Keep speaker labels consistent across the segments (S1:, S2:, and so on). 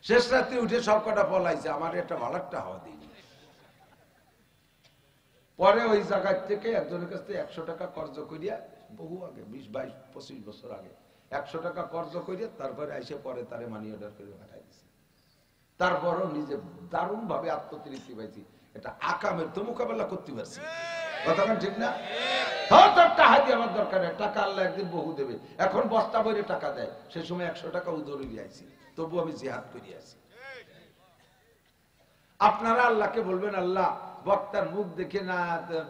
S1: শেষ রাত্রে উঠে সব কটা পলাইছে, আমার একটা ভাড়াটা হওয়া দিইনি। পরে ওই জায়গা থেকে একজনের কাছ থেকে 100 টাকা কর্জ করিয়া, বহু আগে 20, 22, 25 বছর আগে 100 টাকা কর্জ করিয়া তারপরে এসে পরে তারে মানি অর্ডার করে পাঠাই দিছে। তারপরও নিজে দারুণ ভাবে আত্মতৃপ্তি পাইছি, এটা আকামের তো মোকাবেলা করতে পারছি। কথা ঠিক না? টাকা দিয়ে আমার দরকার নেই, টাকা আল্লাহ একদিন বহু দেবে। এখন বস্তা বইরে টাকা দেয়, সে সময় 100 টাকা উদরে দিয়েছি, তবু আমি জিহাদ করিয়াছি। আপনারা আল্লাহকে বলবেন, আল্লাহ বক্তার মুখ দেখে না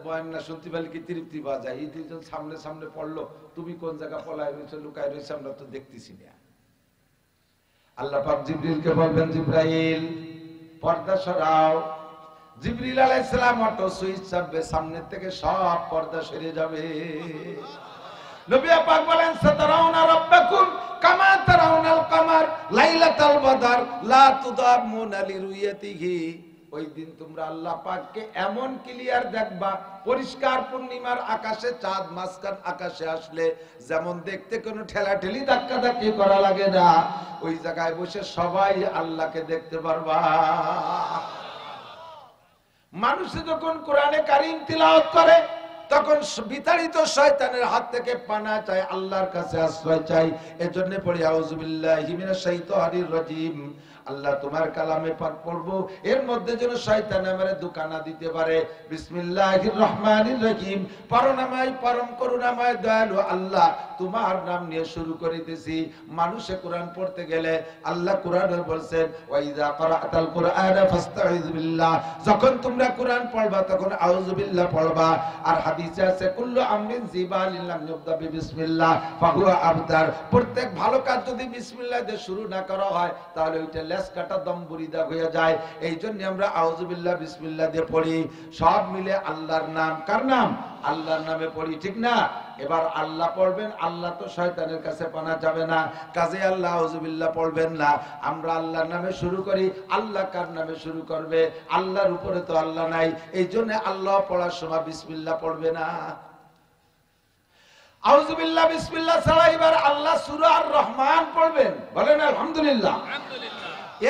S1: বয়ান না শুনতে পারলে কি তৃপ্তি পাওয়া যায়? এই দুইজন সামনে সামনে পড়লো, তুমি কোন জায়গা পলায় রয়েছে, লুকায় রয়েছে, আমরা তো দেখতেছি না। আল্লাহ পাক জিবরিলকে বলবেন, জিবরাইল পর্দা সরাও। জিবরিল আলাইহিস সালাম অটো সুইচ চাপবে, সামনে থেকে সব পর্দা সরে যাবে। নবী পাক বলেন, সাতারাউনা রাব্বাকুম কামা তারাউনাল কামার লাইলাতাল বদর লা তুদামুনা লিরুয়াতিহি। ওই দিন তোমরা আল্লাহ পাককে এমন ক্লিয়ার দেখবা, পরিষ্কার পূর্ণিমার আকাশে চাঁদ মাঝখান আকাশে আসলে যেমন দেখতে কোনো ঠেলাঠেলি ধাক্কাধাক্কি করা লাগে না, ওই জায়গায় বসে সবাই আল্লাহকে দেখতে পারবা। মানুষ যখন কোরআনে কারীম তিলাওয়াত করে তখন বিতাড়িত শয়তানের হাত থেকে পানা চায়, আল্লাহর কাছে আশ্রয় চাই। এজন্য পড়ি আউযু বিল্লাহি মিনাশ শাইতানির রাজীম। আল্লাহ তোমার কালামে পাক পড়বো, এর মধ্যে যেন শয়তান আমারে দোকানা দিতে পারে। বিসমিল্লাহির রহমানির রহিম। পরনাময় পরম করুণাময় দয়ালু আল্লাহ তোমার নাম নিয়ে শুরু করিতেছি। মানুষে কোরআন পড়তে গেলে আল্লাহ কোরআনে বলছেন, ওয়াইযা ক্বারাআতাল কুরআনা ফাস্তাইয বিল্লাহ। যখন তোমরা কোরআন পড়বা তখন আউযু বিল্লাহ পড়বা। আর হাদিসে আছে, কুল্লু আমরিন জিবালিন লাম ইউবদা বিসমিল্লাহ ফাহুয়া আবতার। প্রত্যেক ভালো কাজ যদি বিসমিল্লাহ দিয়ে শুরু না করা হয় তাহলে ওইটা কাটা দম বুরিদা হয়ে যায়। এই জন্য আমরা আউযু বিল্লাহ বিসমিল্লাহ দিয়ে পড়ি। সব মিলে আল্লাহর নাম, কার নাম? আল্লাহর নামে পড়ি, ঠিক না? এবার আল্লাহ পড়বেন, আল্লাহ তো শয়তানের কাছে পানা যাবে না, কাজে আল্লাহ আউযু বিল্লাহ পড়বেন না। আমরা আল্লাহর নামে শুরু করি, আল্লাহ কার নামে শুরু করবে? আল্লাহর উপরে তো আল্লাহ নাই, এই জন্য আল্লাহ পড়ার সময় বিসমিল্লাহ পড়বে না। আউযু বিল্লাহ বিসমিল্লাহ ছাড়া এবার আল্লাহ সূরা আর রহমান পড়বেন, বলেন আলহামদুলিল্লাহ।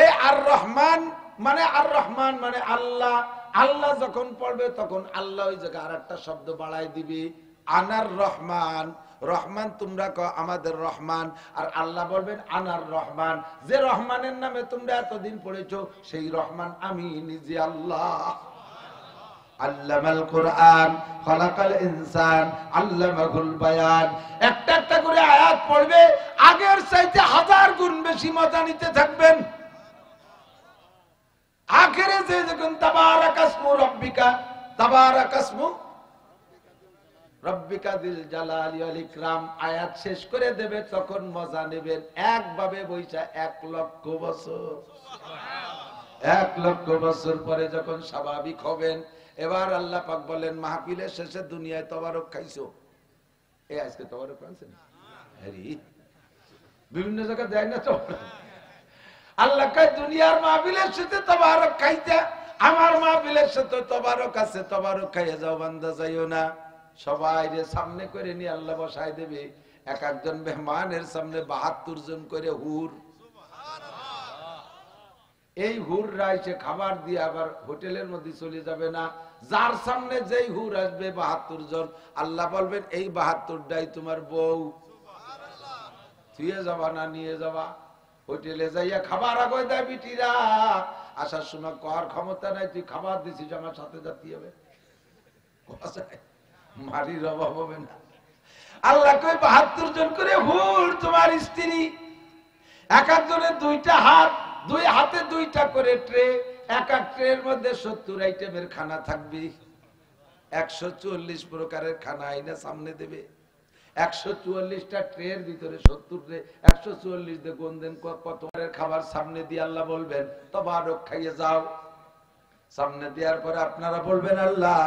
S1: এই আর রহমান মানে আল্লাহ। আল্লাহ যখন পড়বে তখন আল্লাহ ওই জায়গায় আরেকটা শব্দ বাড়াই দিবে, আনার রহমান। রহমান তোমরা কও আমাদের রহমান, আর আল্লাহ বলবেন আনার রহমান। যে রহমানের নামে তোমরা এতদিন পড়েছো সেই রহমান আমি নিজে আল্লাহ। আল্লামাল কুরআন খালাকাল ইনসান আল্লামাহুল বায়ান। একটা একটা করে আয়াত পড়বে, আগের চাইতে 1000 গুণ বেশি মজা নিতে থাকবেন। আখেরে যে যখন তাবারাকাসমু রাব্বিকা, তাবারাকাসমু রাব্বিকা দিল জালালি ওয়াল ইকরাম আয়াত শেষ করে দেবে, তখন মজা নেবেন একভাবে বইসা 1 লক্ষ বছর। 1 লক্ষ বছর পরে যখন স্বাভাবিক হবেন, এবার আল্লাহ পাক বলেন, মাহফিলের শেষে দুনিয়ায় তবারক খাইছো? এই আজকে তবারক আনছেন? আরে বিভিন্ন জায়গায় দেয় না তো। আল্লাহ কয় দুনিয়ার মাহফিলের সাথে তবারক খাইতে, আমার মাহফিলের সাথে তবারক আছে, তবারক খাইয়ে যাও বান্দা, যাইও না। সবাই রে সামনে করে নিয়ে আল্লাহ বসায় দেবে। এক একজন মেহমানের সামনে 72 জন করে হুর। এই হুররা এসে খাবার দিয়ে আবার হোটেলের মধ্যে চলে যাবে না। যার সামনে যেই হুর আসবে 72 জন, আল্লাহ বলবেন এই 72টাই তোমার বউ, থুয়ে যাবা না নিয়ে যাবা। হোটেলে যাইয়া খাবার আগে দেয় বিটিরা, আসার সময় কর ক্ষমতা নাই, তুই খাবার দিছিস আমার সাথে যাতে হবে, মারির অভাব হবে না। আল্লাহ কই 72 জন করে হুর তোমার স্ত্রী। এক একজনের 2টা হাত, 2 হাতে 2টা করে ট্রে, এক এক ট্রের মধ্যে 70 আইটেমের খানা থাকবে। 144 প্রকারের খানা আইনা সামনে দেবে। 144টা ট্রের ভিতরে 70 ট্রে, 144 দিয়ে গুনদেন কত খাবার সামনে দিয়ে আল্লাহ বলবেন তবারক খাইয়ে যাও। সামনে দেওয়ার পরে আপনারা বলবেন, আল্লাহ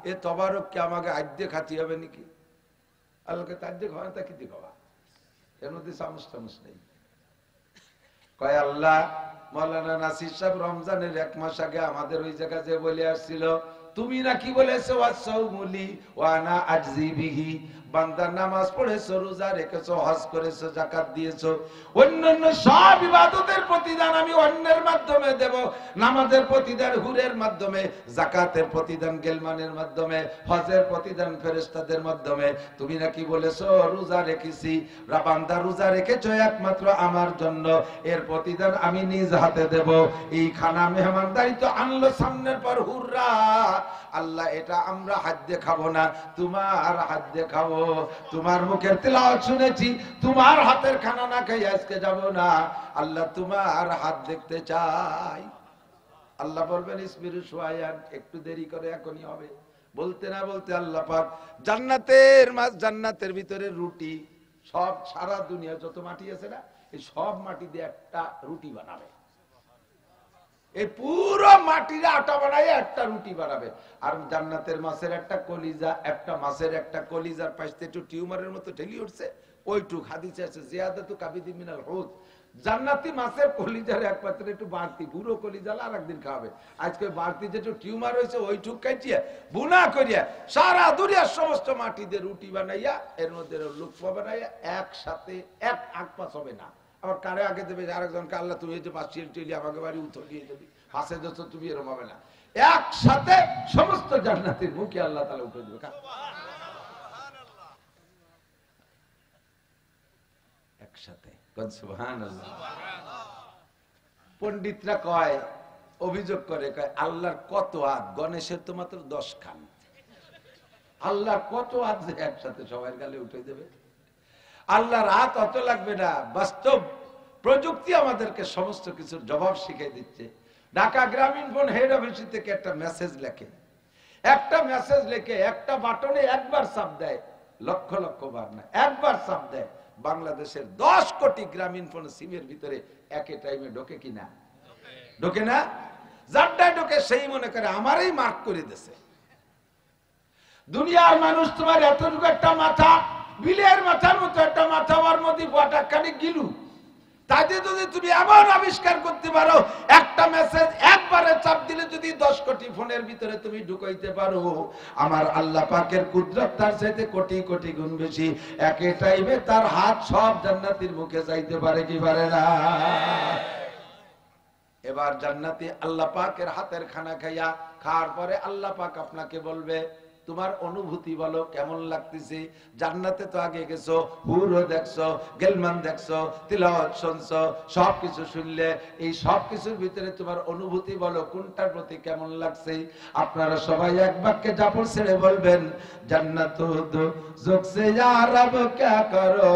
S1: এ তবারক কি আমাকে আদ্যে খাতি হবে নাকি? আল্লাহকে তাদ্যে খাওয়া তা কি খাওয়া, এর মধ্যে চামচ টামচ নেই। কয় আল্লাহ, মৌলানা নাসির সাহেব রমজানের 1 মাস আগে আমাদের ওই জায়গা যে বলে আসছিল, তুমি নাকি বলেছো ওয়াসাউমুলি ওয়া আনা আজজি বিহি, বান্দা নামাজ পড়েছো, রোজা রেখেছো, হজ করেছো, যাকাত দিয়েছো, অন্যান্য সব ইবাদতের প্রতিদান আমি অন্যের মাধ্যমে দেব। নামাজের প্রতিদান হুরের মাধ্যমে, যাকাতের প্রতিদান গেলমানের মাধ্যমে, হজের প্রতিদান ফেরেশতাদের মাধ্যমে। তুমি নাকি বলেছো রোজা রেখেছি, বান্দা রোজা রেখেছো একমাত্র আমার জন্য, এর প্রতিদান আমি নিজ হাতে দেব। এই খানা মেহমানদারি তো আনলো সামনের পর, হুররা আল্লাহ এটা আমরা হাত দিয়ে খাবো না, তোমার হাত দিয়ে খাবো। তোমার মুখের তিলাওয়াত শুনেছি, তোমার হাতের খানা না খেয়ে আজকে যাব না। আল্লাহ তোমার হাত দেখতে চাই। আল্লাহ বলবেন ইসবিরু শুয়ায়ান, একটু দেরি করে এখনই হবে। বলতে না বলতে আল্লাহ পাক জান্নাতের ভিতরে রুটি, সব সারা দুনিয়া যত মাটি আছে না, এই সব মাটি দিয়ে একটা রুটি বানাবে। এই পুরো মাটির আটা বানায় একটা রুটি বানাবে। আর জান্নাতের মাছের একটা কলিজা, একটা মাছের একটা কলিজার পাশে একটু টিউমারের মতো ঢেলি উঠছে, ওইটুক হাদিসে আছে জিয়াদাতু কাবিদি মিনাল হুদ। জান্নাতি মাছের কলিজার এক পাত্রে একটু বাড়তি, বুড়ো কলিজাল আর একদিন খাবে। আজকে বাড়তি যেটু টিউমার হয়েছে ওইটুক কাটিয়ে বুনা করিয়া সারা দুনিয়ার সমস্ত মাটি দিয়ে রুটি বানাইয়া, এর মধ্যে লুকফা বানাইয়া একসাথে এক আগ পাশ হবে না। আবার কারে আগে দেবে, আরেকজনকে আল্লাহ তুমি এই যে পাঁচিল টিলি আমাকে বাড়ি উঠে দিয়ে দেবে, ফাঁসে যাচ্ছ তুমি, এরকম হবে না। একসাথে সমস্ত জান্নাতের মুখে আল্লাহ তাআলা উঠে দেবে। একসাথে সুবহানাল্লাহ। পণ্ডিতরা কয়, অভিযোগ করে, কয় আল্লাহর কত হাত, গণেশের তো মাত্র 10 খান, আল্লাহ কত হাত যে একসাথে সবাই গালে উঠে দেবে। আল্লাহর হাত অত লাগবে না। বাস্তব প্রযুক্তি আমাদেরকে সমস্ত কিছুর জবাব শিখিয়ে দিচ্ছে। ঢাকা গ্রামীণ ফোন হেড অফিস থেকে একটা মেসেজ লেখে, একটা মেসেজ লিখে একটা বাটনে একবার চাপ দেয়, লক্ষ লক্ষ বার না, একবার চাপ দেয়। বাংলাদেশের 10 কোটি গ্রামীণ ফোন সিমের ভিতরে একই টাইমে ঢোকে কিনা? ঢোকে না। যারটাই ঢোকে সেই মনে করে আমারই মার্ক করে দিয়েছে। দুনিয়ার মানুষ তোমার এতটুকু একটা মাথা, বিলের মাথার মতো একটা মাথা, ওর মধ্যে বটাখানি গিলু, তাতে যদি তুমি এমন আবিষ্কার করতে পারো, একটা মেসেজ একবারে চাপ দিলে যদি 10 কোটি ফোনের ভিতরে তুমি ঢুকাইতে পারো, আমার আল্লাহ পাকের কুদরত তার চাইতে কোটি কোটি গুণ বেশি। একই টাইমে তার হাত সব জান্নাতীর মুখে যাইতে পারে কি পারে না? এবার জান্নাতি আল্লাহ পাকের হাতের খানা খাইয়া, খাওয়ার পরে আল্লাহ পাক আপনাকে বলবে তোমার অনুভূতি বলো, কেমন লাগতেছে? জান্নাতে তো আগে গেছো, হুরও দেখছো, গেলমান দেখছো, তিলাওয়াত শুনছো, সবকিছু শুনলে, এই সবকিছুর ভিতরে তোমার অনুভূতি বলো, কোনটার প্রতি কেমন লাগছে? আপনারা সবাই এক বাক্যে জাপড় ছেড়ে বলবেন, জান্নাত দুজক সে ইয়া রব क्या करो,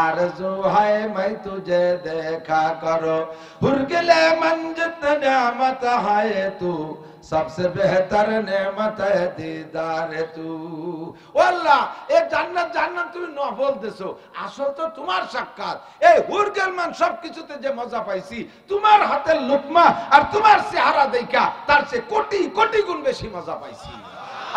S1: आरज़ू है मैं तुझे देखा करो, हुरगिले मंजित नेमत है तू, सबसे बेहतर नेमत है दीदार तू। ओ अल्लाह, এই জান্নাত জান্নাত তুমি না বলতেছো, আসল তো তোমার সাক্ষাৎ। এই হুরগেলমান সবকিছুতে যে মজা পাইছি, তোমার হাতের লুকমা আর তোমার চেহারা দেখা তার চেয়ে কোটি কোটি গুণ বেশি মজা পাইছি।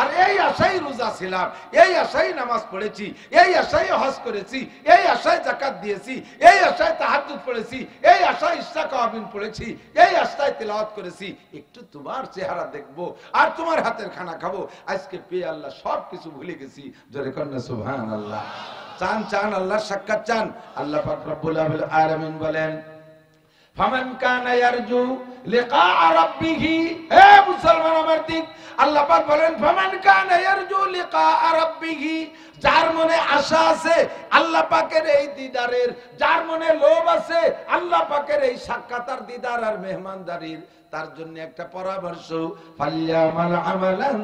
S1: আর এই আশাই রোজা ছিলাম, এই আশাই নামাজ পড়েছি, এই আশাই হজ করেছি, এই আশাই যাকাত দিয়েছি, এই আশাই তাহাজ্জুদ পড়েছি, এই আশাই ইশরা কাবিন পড়েছি, এই আশায় তিলাওয়াত করেছি। একটু তোমার চেহারা দেখবো আর তোমার হাতের খানা খাবো। আজকে পেয়ে আল্লাহ সবকিছু ভুলে গেছি। জোরে কন্যা সুবহানাল্লাহ। চান চান আল্লাহর সাক্ষাৎ চান। আল্লাহ পাক রব্বুল আলামিন বলেন, ফামান কানা ইয়ারজু লিকা রাব্বিহি, হে মুসলমান আমার দিক, আল্লাহ পাক বলেন ফামান কানা ইয়ারজু লিকা রাব্বিহি, যার মনে আশা আছে আল্লাহ পাকের এই দিদারের, যার মনে লোভ আছে আল্লাহ পাকের এই সাক্ষাৎ আর দিদার আর মেহমানদারির, তার জন্য একটা পরামর্শ, ফাল্যামাল আমালান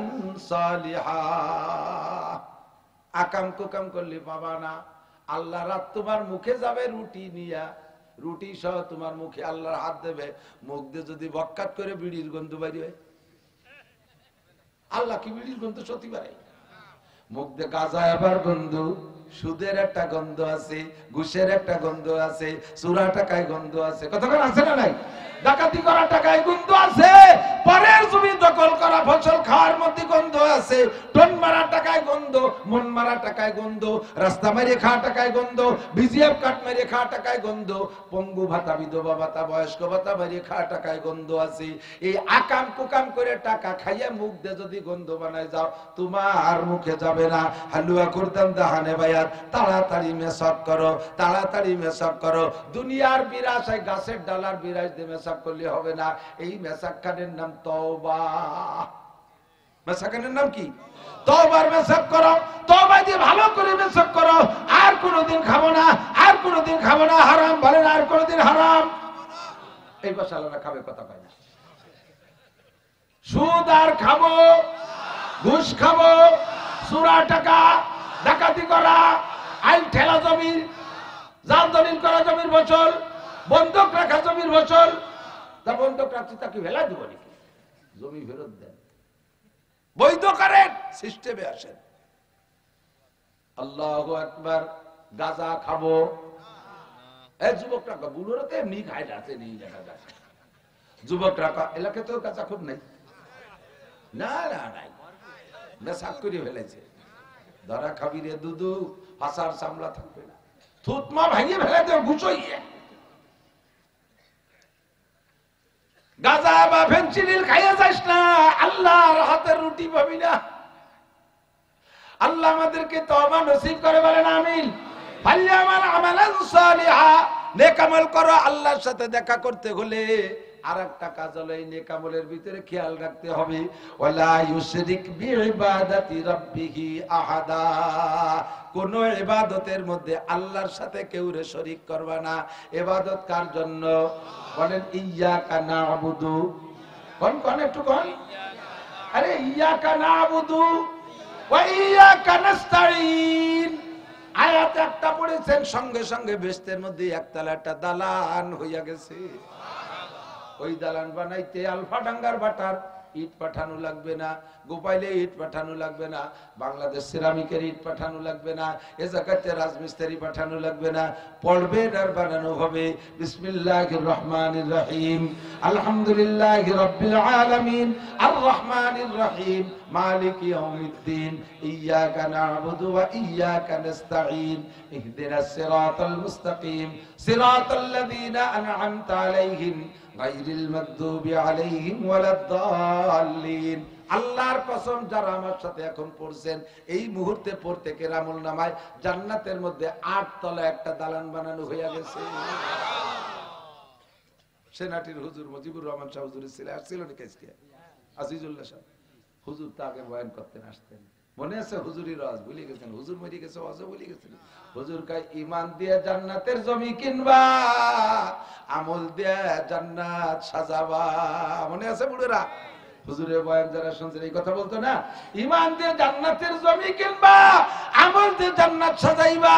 S1: সালিহা। আকাম কুকাম করলে পাবা না। আল্লাহ রাত তোমার মুখে যাবে রুটি নিয়া, রুটি সহ তোমার মুখে আল্লাহর হাত দেবে, মুখ দিয়ে যদি বক্কাত করে বিড়ির গন্ধ বাইরে হয়, আল্লাহ কি বিড়ির গন্ধ সত্যি পারে? মুখ দিয়ে গাঁজা আবার গন্ধ, সুদের একটা গন্ধ আছে, ঘুষের একটা গন্ধ আছে, চুরা টাকায় গন্ধ আছে, কতক্ষণ আছে না নাই? ডাকাতি করা টাকায় গন্ধ আছে, পরের জমি দখল করা ফসল খাওয়ার মধ্যে গন্ধ আছে, টন মারা টাকায় গন্ধ, মন মারা টাকায় গন্ধ, রাস্তা মারিয়ে খাওয়া টাকায় গন্ধ, বিজিএফ কাট মারিয়ে খাওয়া টাকায় গন্ধ, পঙ্গু ভাতা, বিধবা ভাতা, বয়স্ক ভাতা মারিয়ে খাওয়া টাকায় গন্ধ আছে। এই আকাম কুকাম করে টাকা খাইয়া মুখ দিয়ে যদি গন্ধ বানায় যাও, তোমার মুখে যাবে না। হালুয়া করতাম দাহানে ভাইয়ার, তাড়াতাড়ি মেসাক করো, তাড়াতাড়ি মেসাক করো। দুনিয়ার বিরাশায় গাছের ডালার বিরাজ দিয়ে মেসাক করলে হবে না। এই মেসাক খানের নাম তওবা। মেসাক খানের নাম কি? তওবার মেসাক করো, তওবা দিয়ে ভালো করে মেসাক করো। আর কোনোদিন খাবো না, আর কোনোদিন খাবো না, হারাম বলেন, আর কোনোদিন হারাম। এই বসে আল্লাহ খাবে, কথা কয় না। সুদ আর খাবো, ঘুষ খাবো, চুরা টাকা, ডাকাতি করা, আইন ঠেলা জমির, জাল দলিল করা জমির ফসল, বন্ধক রাখা জমির ফসল। তা বন্ধক রাখছি তাকে ভেলা দিব নাকি? জমি ফেরত দেন, বৈধ করেন, সিস্টেমে আসেন। আল্লাহু আকবার। গাঁজা খাবো, এই যুবকরা বুড়োরা তো এমনি খায় না, নেই দেখা যায়। যুবকরা এলাকায় তো গাঁজা খুব নেই, না না নাই, নেশা করে ফেলেছে। ধরা খাবি রে দুদু, হাসার সামলা থাকবে না, থুতমা ভাঙিয়ে ফেলে দেব ঘুষইয়ে। গাঁজা বা ফেনসিডিল খাইয়া যাস না, আল্লাহর হাতের রুটি পাবি না। আল্লাহ আমাদেরকে তওবা নসিব করে, বলেন আমিন। ফাল্যামাল আমালান সালিহা, নেক আমল করো। আল্লাহর সাথে দেখা করতে হলে আরেকটা কাজ হলো এই নেক আমলের ভিতরে খেয়াল রাখতে হবে, ওয়ালা ইউশরিক বিইবাদাতি রাব্বিহি আহাদা। কোন ইবাদতের মধ্যে আল্লাহর সাথে কেউ রে শরীক করবা না। ইবাদত কার জন্য? বলেন ইয়্যাকা না'বুদু। কোন কোন একটু কোন, আরে ইয়্যাকা না'বুদু ওয়া ইয়্যাকা নাস্তাঈন। আয়াত একটা পড়েছেন, সঙ্গে সঙ্গে বেহেশতের মধ্যে একতলা একটা দালান হইয়া গেছে। ওই দালান বানাইতে আলফাডাঙ্গার বাটার ইট পাঠানো লাগবে না, গোপাইলে ইট পাঠানো লাগবে না, বাংলাদেশ সিরামিকের ইট পাঠানো লাগবে না, এ জায়গাতে রাজমিস্ত্রি পাঠানো লাগবে না। পড়বে আর বানানো হবে। বিসমিল্লাহির রহমানির রহিম, আলহামদুলিল্লাহি রাব্বিল আলামিন, আর রহমানির রহিম, মালিক ইয়াউমিদ্দিন, ইয়্যাকা না'বুদু ওয়া ইয়্যাকা নাস্তাঈন, ইহদিনাস সিরাতাল মুস্তাকিম, সিরাতাল্লাযীনা আন'আমতা আলাইহিম গায়রিল মাগদুবি আলাইহিম ওয়ালাদ-দাল্লিন। আল্লাহর কসম, যারা আমার সাথে এখন পড়ছেন, এই মুহূর্তে পড়তে কেরামুল নামায় জান্নাতের মধ্যে 8 তলা একটা দালান বানানো হয়ে গেছে। সেনাটির হুজুর মুজিবুর রহমান শাহ হুজুর ছিল নাকি আজকে? আজিজুল্লাহ সাহেব হুজুর তো আগে বয়ান করতেন, আসতেন, মনে আছে? হুজুরি রাজ ভুলে গেছেন, হুজুর মরে গেছে, ওয়াজও ভুলে গেছেন। হুজুর কয় ঈমান দিয়ে জান্নাতের জমি কিনবা, আমল দিয়ে জান্নাত সাজাবা। মনে আছে বুড়োরা? হুজুরের বয়ান যারা শুনছেন এই কথা বলতো না, ঈমান দিয়ে জান্নাতের জমি কিনবা, আমল দিয়ে জান্নাত সাজাইবা।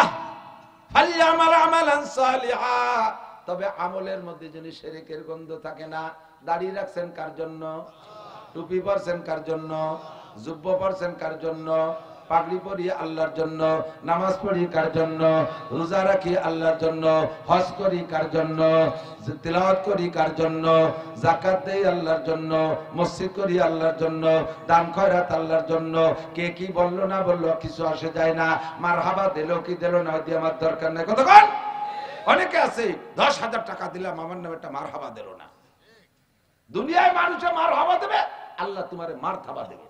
S1: ফাল্যামাল আমালান সালিহা, তবে আমলের মধ্যে যদি শিরকের গন্ধ থাকে না। দাড়ি রাখছেন কার জন্য? টুপি পরছেন কার জন্য? জুব্বা পরছেন কার জন্য? পাগড়ি পরি আল্লাহর জন্য। নামাজ পড়ি কার জন্য? রোজা রাখি আল্লাহর জন্য। হজ করি কার জন্য? তিলাওয়াত করি কার জন্য? যাকাত দেই আল্লাহর জন্য। মসজিদ করি আল্লাহর জন্য। দান খয়রাত আল্লাহর জন্য। কে কি বললো না বললো কিছু আসে যায় না। মারহাবা দিল কি দিল না, দিয়ে আমার দরকার নেই। কতক্ষণ অনেকে আছে 10,000 টাকা দিলাম, আমার নামে একটা মারহাবা দিল না। দুনিয়ায় মানুষে মারহাবা দেবে, আল্লাহ তোমারে মারহাবা দেবে।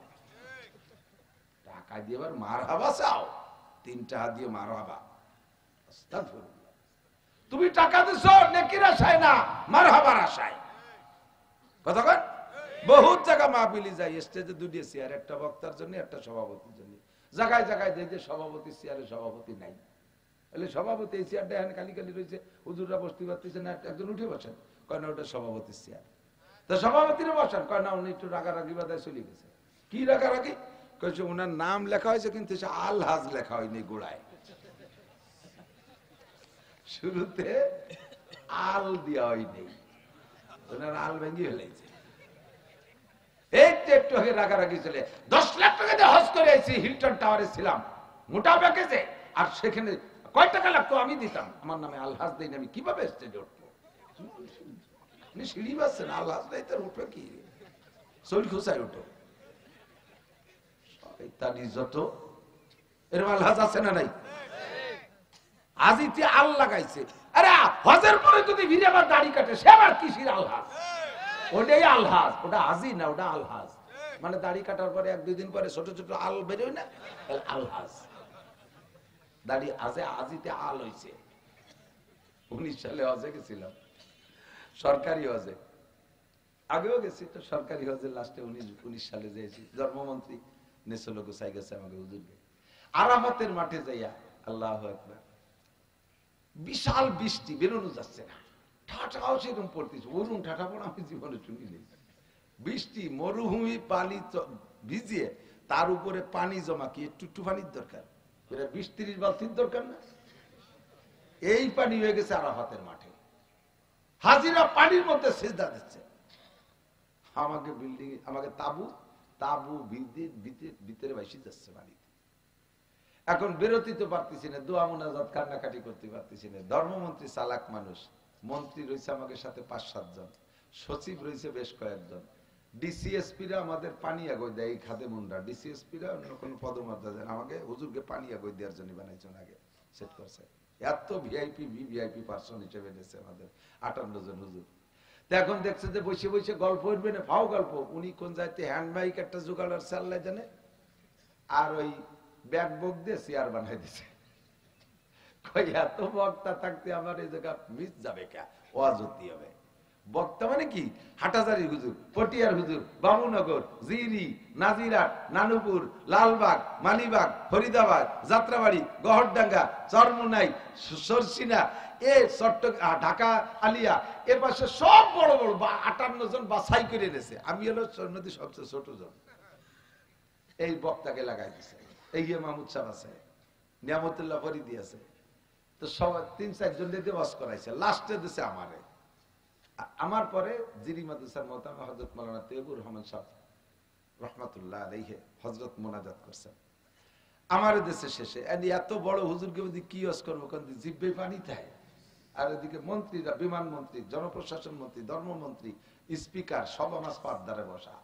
S1: টাকা দিয়ে আবার মারহাবা চাও, 3 টাকা দিয়ে মারহাবা। আস্তাগফিরুল্লাহ। তুমি টাকা দিছো নেকির আশায় না, মারহাবার আশায়। কতক্ষণ বহুত জায়গা মাহফিলি যায়, স্টেজে 2টি চেয়ার, একটা বক্তার জন্য, একটা সভাপতির জন্য। জায়গায় জায়গায় দেখে সভাপতি চেয়ারে সভাপতি নাই, বলে সভাপতি এই চেয়ারটা এখানে খালি খালি রয়েছে, হুজুররা বসতে পারতেছে না, একজন উঠে বসেন। কয় না ওটা সভাপতির চেয়ার। তো সভাপতিরা বসেন, কয় না উনি একটু রাগারাগি বাদায় চলে গেছে। কি রাগারাগি? কয়েছে ওনার নাম লেখা হয়েছে কিন্তু সে আলহাজ লেখা হয়নি গোড়ায়। শুরুতে আল দেওয়া হয়নি, ওনার আল ভেঙে ফেলেছে। একটু একটু আগে রাগারাগি চলে। 10 লাখ টাকা দিয়ে হজ করে আইছি, হিলটন টাওয়ারে ছিলাম, মোটা প্যাকেজে আর সেখানে কয় টাকা লাগতো আমি দিতাম, আমার নামে আলহাজ দেই না, আমি কিভাবে স্টেজে উঠবো? সিঁড়ি বাসছেন, আলহাজ দেয় তার উঠবে কি, শরীর খুশায় উঠো তার ইজ্জত। এরকম আলহাজ আছে না নাই? আজিতে আল লাগাইছে, আরে হজের পরে যদি ভিড়ে আবার দাড়ি কাটে সে আবার কিসির আলহাজ? ওটাই আলহাজ, ওটা আজি না, ওটা আলহাজ। মানে দাড়ি কাটার পরে 1-2 দিন পরে ছোট ছোট আল বেরোয় না, আলহাজ। দাড়ি আছে, আজিতে আল হইছে। 19 সালে হজে গেছিলাম, সরকারি হজে, আগেও গেছি তো সরকারি হজের লাস্টে 19 সালে যেয়েছি। ধর্মমন্ত্রী নেছিল গোসাই গেছে আমাকে হুজুরকে আরাফাতের মাঠে যাইয়া, আল্লাহু আকবার, বিশাল বৃষ্টি, বেরোনো যাচ্ছে না, ঠাটাও সেরকম পড়তেছে, অরুণ ঠাটা পড়া আমি জীবনে শুনিনি। বৃষ্টি, মরুভূমি, পানি ভিজিয়ে তার উপরে পানি জমা, কি একটু পানির দরকার? 20-30 বালতির দরকার না? এই পানি হয়ে গেছে আরাফাতের মাঠে, হাজিরা পানির মধ্যে সিজদা দিচ্ছে। আমাকে বিল্ডিং, আমাকে তাবু ভিতরে বাইসি যাচ্ছে বাড়িতে। এখন বেরোতে তো পারতেছি না, দোয়া মুনাজাত কান্নাকাটি করতে পারতেছি না। ধর্মমন্ত্রী চালাক মানুষ, মন্ত্রী রয়েছে আমাদের সাথে 5-7 জন, সচিব রয়েছে বেশ কয়েকজন, ডিসিএসপিরা আমাদের পানি আগে দেয়, এই খাদে মুন্ডা ডিসিএসপিরা অন্য কোনো পদমর্যাদা দেন, আমাকে হুজুরকে পানি আগে দেওয়ার জন্য বানাইছেন, আগে সেট করছে। এত ভিআইপি পার্সন হিসেবে নিয়েছে আমাদের 58 জন হুজুর। এখন দেখছে যে বসে বসে গল্প উঠবে না, ফাও গল্প। উনি কোন যাইতে হ্যান্ড মাইক একটা জোগাড়ার চাল্লাই জানে, আর ওই ব্যাগ বক দিয়ে চেয়ার বানাই দিছে। এত বক্তা থাকতে আমার এই জায়গা মিস যাবে কে? ওয়াজ হতে হবে। বক্তা মানে কি? হাটাজারি হুজুর, পটিয়ার হুজুর, বাবুনগর, জিরি, নাজিরাট, নানুপুর, লালবাগ, মালিবাগ, ফরিদাবাদ, যাত্রাবাড়ি, গহরডাঙ্গা, চরমুনাই, সরসিনা, ঢাকা আলিয়া, এর পাশে সব বড় বড় 58 জন বাছাই করে এনেছে। আমি হলো সন্ন্যতি সবচেয়ে ছোট জন। এই বক্তাকে লাগাই দিছে। এই মাহমুদ সাহেব আছে, নিয়ামতুল্লাহ ফরিদি আছে, তো সব 3-4 জন দিয়ে ওয়াজ করাইছে। লাস্টে দিছে আমারে। আমার পরে জিরি মাদ্রাসার মোহতামিম হযরত মাওলানা তৈয়বুর রহমান সাহেব রহমাতুল্লাহ আলাইহি হযরত মোনাজাত করছেন আমার দেশে শেষে। এত বড় হুজুরকে যদি কি ওয়াজ করবো, কোন জিব্বে পানি থাকে। আর এদিকে মন্ত্রীরা, বিমান মন্ত্রী, জনপ্রশাসন মন্ত্রী, ধর্মমন্ত্রী, স্পিকার সব আমার পার দ্বারে বসা,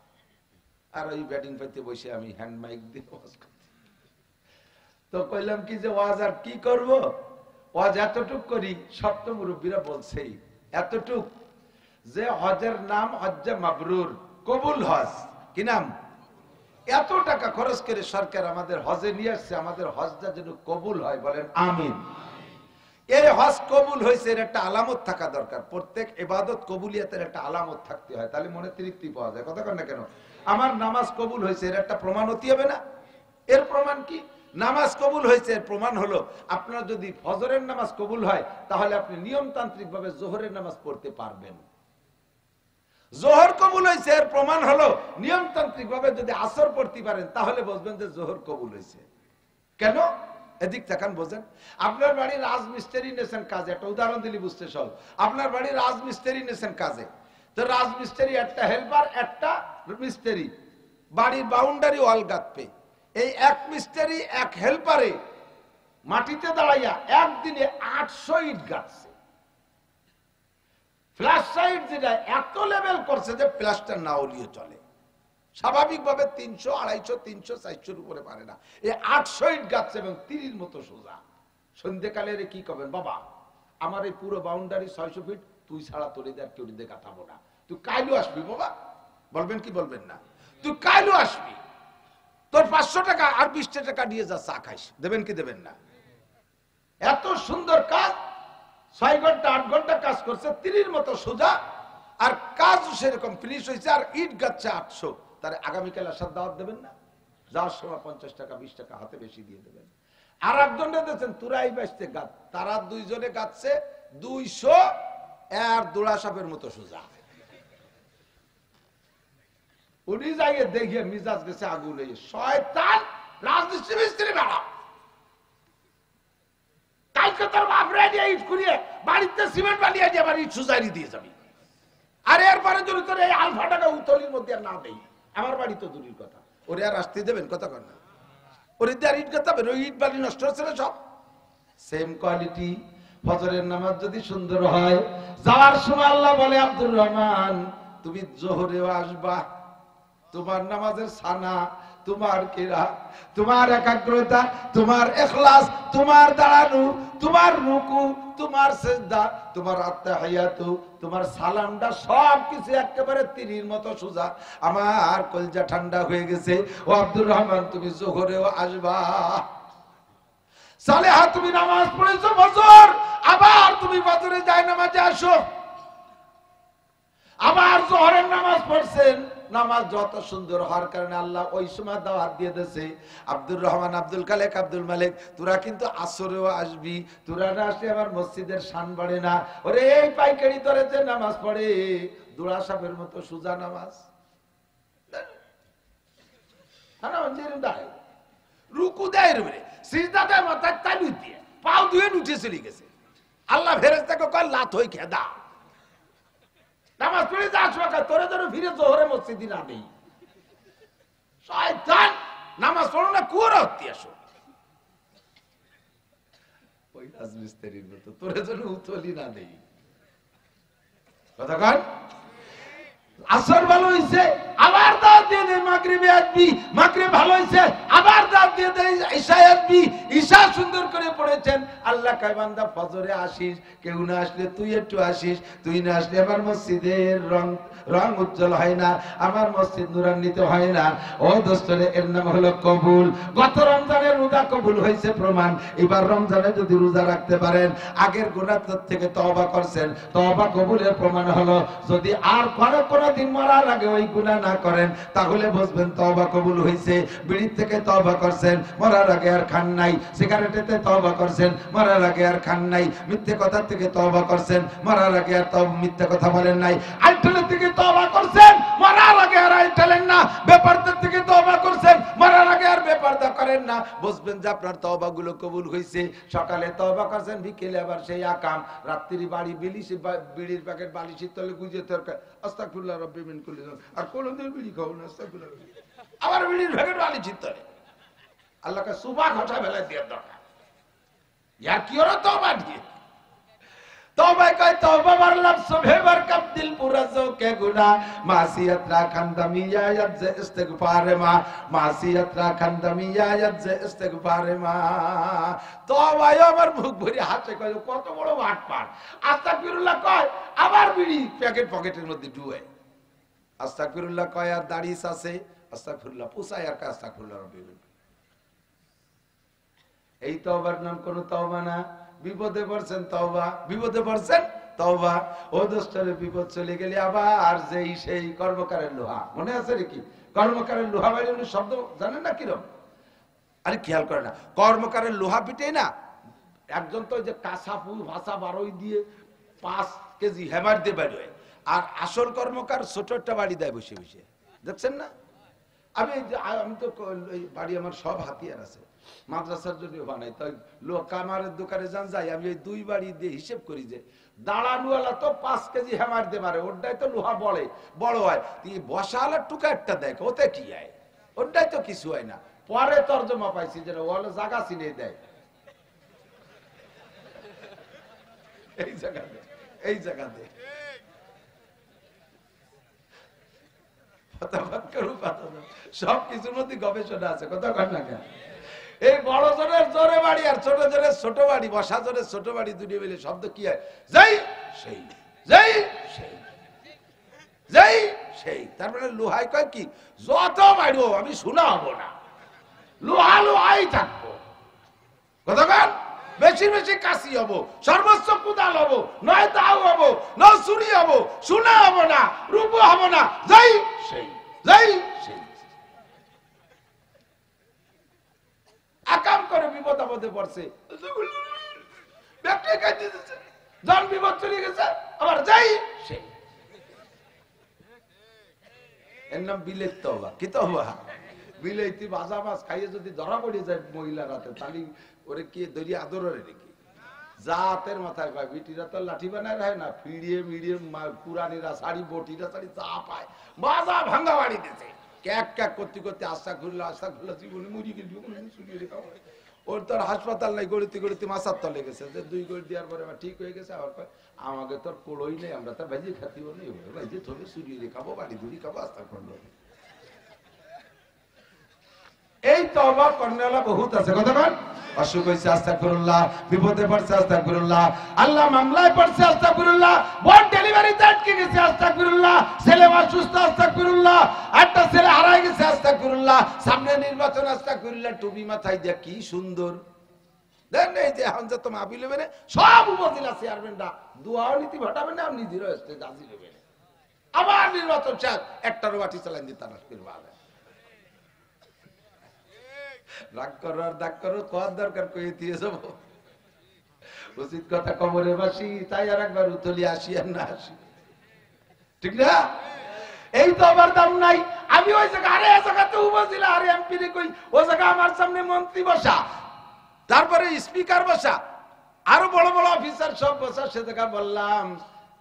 S1: আর ওই ব্যাটিং পাইতে বসে আমি হ্যান্ড মাইক দিয়ে ওয়াজ করতে। তো কইলাম কি যে ওয়াজ আর কি করব, ওয়াজ এতটুক করি। সপ্ত মুরব্বীরা বলছেই এতটুক যে হজের নাম হজ্জে মাবরুর, কবুল হজ। কি নাম? এত টাকা খরচ করে সরকার আমাদের হজে নিয়ে আসছে, আমাদের হজটা যেন কবুল হয়, বলেন আমিন। এই হজ কবুল হয়েছে, এর একটা আলামত থাকা দরকার। প্রত্যেক ইবাদত কবুলিয়াতের একটা আলামত থাকতে হয়, তাহলে মনে তৃপ্তি পাওয়া যায়। কথা কন না কেন? আমার নামাজ কবুল হয়েছে, এর একটা প্রমাণ হতে হবে না? এর প্রমাণ কি? নামাজ কবুল হয়েছে এর প্রমাণ হলো, আপনার যদি ফজরের নামাজ কবুল হয়, তাহলে আপনি নিয়মতান্ত্রিক ভাবে জোহরের নামাজ পড়তে পারবেন। জোহর কবুল হয়েছে এর প্রমাণ হলো, নিয়মতান্ত্রিক ভাবে যদি আসর পড়তে পারেন, তাহলে বুঝবেন যে জোহর কবুল হয়েছে। কেন? এদিক তাকান, বোঝেন। আপনার বাড়ির রাজমিস্ত্রি নেছেন কাজে, একটা উদাহরণ দিলি বুঝতে সহজ। আপনার বাড়ির রাজমিস্ত্রি নেছেন কাজে, তো রাজমিস্ত্রি একটা হেল্পার, একটা মিস্ত্রি, বাড়ির বাউন্ডারি ওয়াল গাঁথবে। এই এক মিস্ত্রি এক হেল্পারে মাটিতে দাঁড়াইয়া একদিনে 800 ইট গাঁথছে। ফ্ল্যাশ সাইড যেটা এত লেভেল করছে যে প্লাস্টার না হলিয়ে চলে। স্বাভাবিকভাবে 300, 250, 300, 400 উপরে পারে না। এই 800 ইট গাঁথছে এবং তীরের মতো সোজা। সন্ধ্যেকালে কি করবেন? বাবা আমার এই পুরো বাউন্ডারি 600 ফিট, তুই ছাড়া তোর এদের কেউ দিয়ে গাঁথাবো না, তুই কাইলু আসবি। বাবা বলবেন কি বলবেন না? তুই কাইলু আসবি, তোর 500 টাকা আর 20 টাকা দিয়ে যা, চা খাইস। দেবেন কি দেবেন না? এত সুন্দর কাজ, 6 ঘন্টা 8 ঘন্টা কাজ করছে, তীরের মতো সোজা, আর কাজ সেরকম ফিনিশ হয়েছে, আর ইট গাচ্ছে 800। তার আগামীকাল আসার দাওয়াত দেবেন না? যাওয়ার সময় 50 টাকা 20 টাকা হাতে বেশি দিয়ে দেবেন। আর একজনে দিয়েছেন তুরাই বাঁচতে গাছ, তারা দুইজনে গাচ্ছে 200, আর দোড়া সাপের মতো সোজা। উনি যাইয়ে দেখিয়ে মিজাজ গেছে আগুন, শয়তান রাজনীতি মিস্ত্রি বেড়া। কালকে তোর বাপ রেডি ইট করিয়ে বাড়িতে সিমেন্ট বানিয়ে দিয়ে আবার ইট সুজারি দিয়ে যাবি। আর এরপরে যদি তোর এই আলফা টাকা উতলির মধ্যে আর না দেই, আমার বাড়ি তো দূরের কথা, ওরে আর আসতে দেবেন? কথা কর না। ওরে দিয়ে আর ইট গাঁথাবেন? ওই ইট বালি নষ্ট হচ্ছে না সব। Same quality. ফজরের নামাজ যদি সুন্দর হয়, যাওয়ার সময় আল্লাহ বলে আব্দুর রহমান তুমি জোহরেও আসবা, তোমার নামাজের সানা, তোমার কিরাত, তোমার একাগ্রতা, তোমার ইখলাস, তোমার দাঁড়ানো, তোমার রুকু, তোমার সিজদা, তোমার আত্তাহিয়াতু, তোমার সালামটা সবকিছু একেবারে তীরের মতো সোজা। আমার কলজা ঠান্ডা হয়ে গেছে। ও আব্দুর রহমান তুমি জোহরেও আসবা। সালেহা তুমি নামাজ পড়েছো ফজর, আবার তুমি ফজরে যায় নামাজে আসো। আবার জোহরের নামাজ পড়ছেন, নামাজ যত সুন্দর হওয়ার কারণে আল্লাহ ওই সময় দাওয়াত দিয়ে দিয়েছে, আব্দুর রহমান, আব্দুল খালেক, আব্দুল মালিক তোরা কিন্তু আসরেও আসবি, তোরা না আসলে আমার মসজিদের শান বাড়ে না। ওরে এই পাইকারি দরে যে নামাজ পড়ে দুড়া সাপের মতো সুজা নামাজ, রুকু দেয় রে, সিজদা দেয় মাথায় তালু দিয়ে, পাও ধুয়ে উঠে চলে গেছে। আল্লাহ ফেরেশতাকে কয় লাত হই খেদা, নামাজ পড়ে যা আসবা, তোরে তোরে ফিরে জোহরে মসজিদে না নেই। শয়তান, নামাজ পড়ো না কুয়ারা হতে আসো। ওই রাজমিস্ত্রির মতো তোরে যেন উতলি না দেই। কথা কন, আসর ভালো হইছে আবার দাওয়াত দিয়ে দে, মাগরিবে আসবি, মাগরিব ভালো হইছে আবার দাওয়াত দিয়ে দে, ঈশায় আসবি, ঈশা সুন্দর করে পড়েছেন। আল্লাহ কয় বান্দা ফজরে আসিস, কেউ না আসলে তুই একটু আসিস, তুই না আসলে আমার মসজিদের রং উজ্জ্বল হয় না, আমার মসজিদ নূরান্বিত হয় না। ও দোস্তরে, এর নাম হলো কবুল। গত রমজানের রোজা কবুল হয়েছে প্রমাণ। এবার রমজানে যদি রোজা রাখতে পারেন, আগের গুনাহ থেকে তওবা করছেন, তওবা কবুলের প্রমাণ হলো। যদি আর কোনদিন মরার আগে ওই গুনাহ না করেন, তাহলে বুঝবেন তওবা কবুল হয়েছে। বিড়ি থেকে তওবা করছেন, মরার আগে আর খান নাই। সিগারেটেতে তওবা করছেন, মরার আগে আর খান নাই। মিথ্যে কথা থেকে তওবা করছেন, মরার আগে আর মিথ্যে কথা বলেন নাই। আইটেলের থেকে তওবা করছেন, মরার আগে আর আইটেলেন না। বেপরদের থেকে তওবা করছেন, মরার আগে আর বেপরদা করেন না। বুঝবেন যে আপনার তওবাগুলো কবুল হয়েছে। সকালে তওবা করছেন, বিকেলে আবার সেই আকাম, রাত্রি বাড়ি বিলিশি বিড়ির প্যাকেট বালিশের তলে গুজে তরকার আস্তাগফিরুল্লাহ রাব্বি মিন কুল্লি যাম, আর কোনদিন বিড়ি খাও না, আস্তাগফিরুল্লাহ, আবার বিড়ির প্যাকেট বালিশের তলে। আল্লাহকে সুবহান ঘটা ফেলে দেওয়ার দরকার। ইয়ার কি ওরা তওবা দিয়ে তওবা কয় তওবা বার লফজ ভেবার কব দিল পুরা জো কে গুনাহ মাসিয়াত রাখান দামিয়া ইয়াত যে ইস্তিগফার মা মাসিয়াত রাখান দামিয়া ইয়াত যে ইস্তিগফার মা। তওবা আমার মুখ ভরে হাসে, কয় কত বড় বাটপার। আস্তাগফিরুল্লাহ কয় আবার বিড়ি প্যাকেট পকেটের মধ্যে ঢুকে। আস্তাগফিরুল্লাহ কয় আর দাড়িস আছে, আস্তাগফিরুল্লাহ পুছায় আর কা আস্তাগফিরুল্লাহ রাব্বিল। এই তওবার নাম কোন তওবা না। বিপদে পড়ছেন তওবা, বিপদে পড়ছেন তওবা। ও দোস্তরে, বিপদ চলে গেলে আবার যেই সেই কর্মকারের লোহা, মনে আছে নাকি? কর্মকারের লোহা বাইরে শব্দ জানেন না কিরম? আরে খেয়াল করে না, কর্মকারের লোহা পিটে না, একজন তো যে কাঁচাপুর ভাষা বারোই দিয়ে 5 কেজি হ্যামার দিয়ে বেরোয়, আর আসল কর্মকার ছোট একটা বাড়ি দেয় বসে বসে, দেখছেন না? আমি তো বাড়ি আমার সব হাতিয়ার আছে, মাদ্রাসার জন্য বানাই। তাই কামারের দোকানে যান যাই, আমি ওই 2 বাড়ি দিয়ে হিসেব করি যে দাঁড়ানোয়ালা তো 5 কেজি হ্যামার দিয়ে মারে, ওটাই তো লোহা বড় হয়। তুই বসালা টুকা একটা দেখ, ওতে কি হয়? ওটাই তো কিছু হয় না। পরে তর্জমা পাইছি যে ওয়ালে জায়গা চিনে দেয়, এই জায়গাতে, এই জায়গাতে সব কিছুর মধ্যে গবেষণা আছে। কথা কর না কেন? এই বড় জনের জোরে বাড়ি আর ছোট জনের ছোট বাড়ি, বসা জনের ছোট বাড়ি, দুটি মিলে শব্দ কি হয়? যাই সেই, যাই সেই, যাই সেই। তার মানে লোহাই কয় কি, যত বাড়িও আমি শোনা হবো না, লোহা লোহাই থাকবো। কথা কন, বেশি বেশি কাশি হবো, সর্বোচ্চ কুদাল হবো, নয় দাও হবো, নয় চুরি হবো, শোনা হবো না, রূপ হবো না, যাই সেই, যাই সেই। আকাম করে বিপদ আপদে পড়ছে, ব্যক্তি কাটিয়ে দিচ্ছে, জন বিপদ চলে গেছে, আবার যাই সেই। এর নাম বিলেত তওবা। কি তওবা? বিলেতি ভাজা মাছ খাইয়ে যদি ধরা পড়ে যায় মহিলার হাতে, তাহলে ওরে কি দড়ি আদরের নাকি? জাতের মাথায় পায়, বিটিরা তো লাঠি বানায় রায় না, ফিরিয়ে মিড়িয়ে পুরানিরা শাড়ি বটিরা শাড়ি চা পায়, মাজা ভাঙ্গা বাড়ি দিতে ক্যাক ক্যাক করতে করতে আস্তা খুললো জীবনে মুড়ি গেল। ওর তো হাসপাতাল নাই, গড়িতে গড়িতে মাছার তলে গেছে, যে 2 গড়ি দেওয়ার পরে ঠিক হয়ে গেছে। আবার আমাকে তোর কোড়ই নেই, আমরা তো ভাইজি খাতিও নেই, ভাইজি থবে চুরিয়ে খাবো, বাড়ি ধুরি খাবো, আস্তা করলো। এই তওবা করনেওয়ালা বহুত আছে। কতক্ষণ অসুখ হয়েছে আস্তাগফিরুল্লাহ, বিপদে পড়ছে আস্তাগফিরুল্লাহ, আল্লাহ মামলায় পড়ছে আস্তাগফিরুল্লাহ, বোন ডেলিভারিতে আটকে গেছে আস্তাগফিরুল্লাহ, ছেলে অসুস্থ আস্তাগফিরুল্লাহ, একটা ছেলে হারাই গেছে আস্তাগফিরুল্লাহ, সামনে নির্বাচন আস্তাগফিরুল্লাহ, টুপি মাথায় দিয়া কি সুন্দর দেন। এই যে এখন যে তোমার আপিল হবে সব উপজেলা চেয়ারম্যানরা দোয়াও নীতি ঘটাবে না, নিজেরও স্টেজ হাজির হবে, আবার নির্বাচন শেষ, একটারও বাটি চালান দিতে পারবে। রাগ করো আর দাগ করো, কোয়ার দরকার কই দিয়ে যাব, উচিত কথা কবরে বাসি, তাই আর একবার উতলি আসি আর না আসি, ঠিক না? এই তো আমার দাম নাই। আমি ওই জায়গা, আরে জায়গাতে উপজেলা, আরে এমপি রে কই, ওই জায়গা আমার সামনে মন্ত্রী বসা, তারপরে স্পিকার বসা, আরো বড় বড় অফিসার সব বসা, সে জায়গা বললাম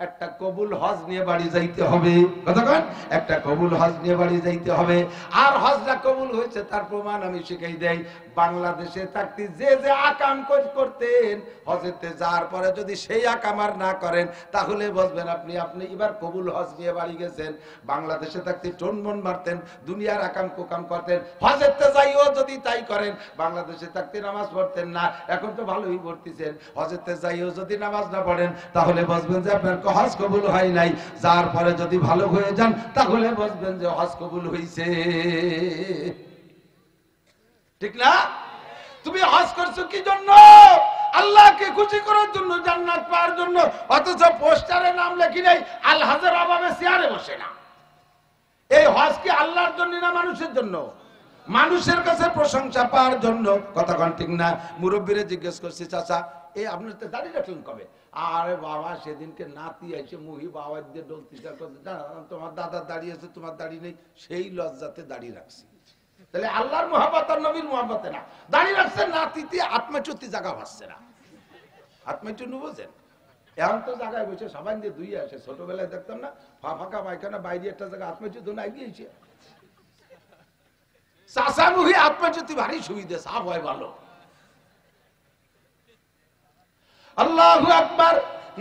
S1: একটা কবুল হজ নিয়ে বাড়ি যাইতে হবে। কতক্ষণ একটা কবুল হজ নিয়ে বাড়ি যাইতে হবে। আর হজটা কবুল হয়েছে তার প্রমাণ আমি শিখাই দেই। বাংলাদেশে থাকতে যে যে আকাম করতেন, হজেতে যাওয়ার পরে যদি সেই আকাম আর না করেন, তাহলে বুঝবেন আপনি এবার কবুল হজ নিয়ে বাড়ি গেছেন। বাংলাদেশে থাকতে টনমন মারতেন, দুনিয়ার আকাম কুকাম করতেন, হজেতে যাইও যদি তাই করেন। বাংলাদেশে থাকতে নামাজ পড়তেন না, এখন তো ভালোই পড়তেছেন। হজেতে যাইও যদি নামাজ না পড়েন, তাহলে বুঝবেন যে আপনার হজ কবুল হয় নাই। যার পরে যদি ভালো হয়ে যান, তাহলে বুঝবেন যে হজ কবুল হইছে, ঠিক না? তুমি হজ করছো কি জন্য? আল্লাহকে খুশি করার জন্য, জান্নাত পাওয়ার জন্য। অথচ পোস্টারে নাম লেখি নাই, আল হজের অভাবে চেয়ারে বসে না। এই হজ কি আল্লাহর জন্য না মানুষের জন্য? মানুষের কাছে প্রশংসা পাওয়ার জন্য। কতক্ষণ ঠিক না? মুরব্বীরে জিজ্ঞেস করছি, চাচা এই আপনার তো দাঁড়িয়ে রাখলেন কবে? আরে বাবা, সেদিনকে নাতি আইসে মুহি বাবা দিয়ে ডলতি, তোমার দাদা দাঁড়িয়েছে, তোমার দাড়ি নেই, সেই লজ্জাতে দাঁড়িয়ে রাখছি। তাহলে আল্লাহর মহব্বত আর নবীর মহব্বতে না, দাঁড়িয়ে রাখছে নাতিতে, আত্মচুতি জায়গা ভাসছে না। আত্মচুনু বোঝেন? এখন তো জায়গায় বসে সবাই দিয়ে ধুয়ে আসে। ছোটবেলায় দেখতাম না, ফাঁকা পায়খানা বাইরে একটা জায়গা আত্মচুতি না গিয়েছে। চাষা মুহি আত্মচুতি ভারী সুবিধা, সাফ হয় ভালো। আল্লাহু আকবার।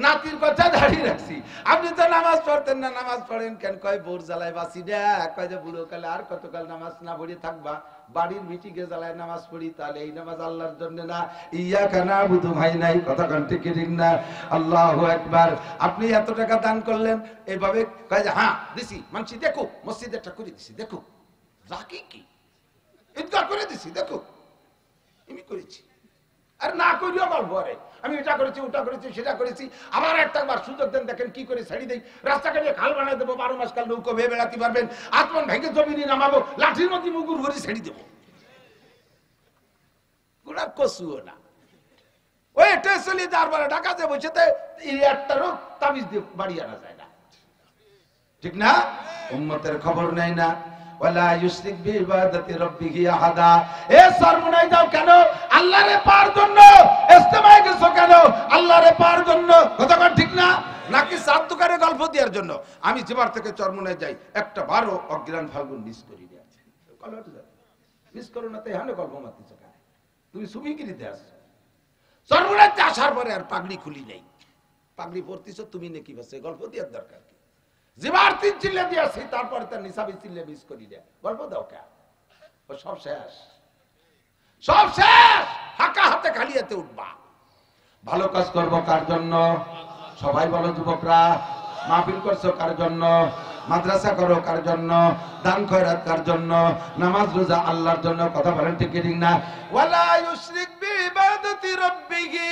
S1: নাতির কথা দাঁড়িয়ে রাখছি। আপনি তো নামাজ পড়তেন না, নামাজ পড়েন কেন? কয় বোর জ্বালায় বাসি না, কয় যে বুড়ো কালে আর কতকাল নামাজ না পড়ে থাকবা, বাড়ির মিটিংয়ে জ্বালায় নামাজ পড়ি, তাহলে এই নামাজ আল্লাহর জন্য না। ইয়াকা নাবুদু ভাই নাই, কথা কান্তে ঠিক না? আল্লাহু আকবার। আপনি এত টাকা দান করলেন, এইভাবে কয় যে হ্যাঁ দিছি, মানছি দেখো, মসজিদে একটা করে দিছি, দেখো রাখি কি ঈদগাহ করে দিছি, দেখো আমি করেছি। আর না করিও গল্প করে, আমি এটা করেছি, ওটা করেছি, সেটা করেছি। আবার একটাবার সুযোগ দেন, দেখেন কি করে ছাড়ি দেই। রাস্তাকে নিয়ে খাল বানাই দেবো, 12 মাস কাল নৌকো ভেবে বেড়াতে পারবেন। আত্মন ভেঙে জমিনে নামাবো, লাঠির মধ্যে মুগুর ভরি ছেড়ে দেবো। গোড়া কচুও না। ওই টেসলি তারপরে ঢাকাতে বসে একটারও তাবিজ দিয়ে বাড়ি আনা যায় না, ঠিক না? উম্মতের খবর নেই না। ওয়ালা ইউশরিক বিইবাদাতি রাব্বিহি আহাদা। এ সরমুনাই দাও কেন? আল্লাহরে পাওয়ার জন্য। ইজতেমায় গেছো কেন? আল্লাহরে পাওয়ার জন্য। কথা ঠিক না? নাকি সাত দোকানে গল্প দেওয়ার জন্য? আমি যেবার থেকে চরমুনায় যাই, একটা বারো অজ্ঞান ফাল্গুন মিস করি না। মিস করো না, তাই হানে গল্প মারতেছ কেন? তুমি সুবিগিরিতে আসছো। চরমুনাইতে আসার পরে আর পাগড়ি খুলি নেই, পাগড়ি পরতেছ তুমি নাকি? বাসে গল্প দেওয়ার দরকার কি? যেবার 3 চিল্লে দিয়েছি, তারপরে তার নিসাবি চিল্লে মিস করি না, গল্প দাও কে? ও সব শেষ, সব শেষ। ফাঁকা হাতে খালি হাতে উঠবা। ভালো কাজ করবো কার জন্য? সবাই বলো যুবকরা। মাহফিল করছো কার জন্য? মাদ্রাসা করো কার জন্য? দান খয়রাত কার জন্য? নামাজ রোজা আল্লাহর জন্য। কথা বলেন ঠিক ঠিক না? ওয়ালা ইউশরিক বিইবাদাতি রাব্বিহি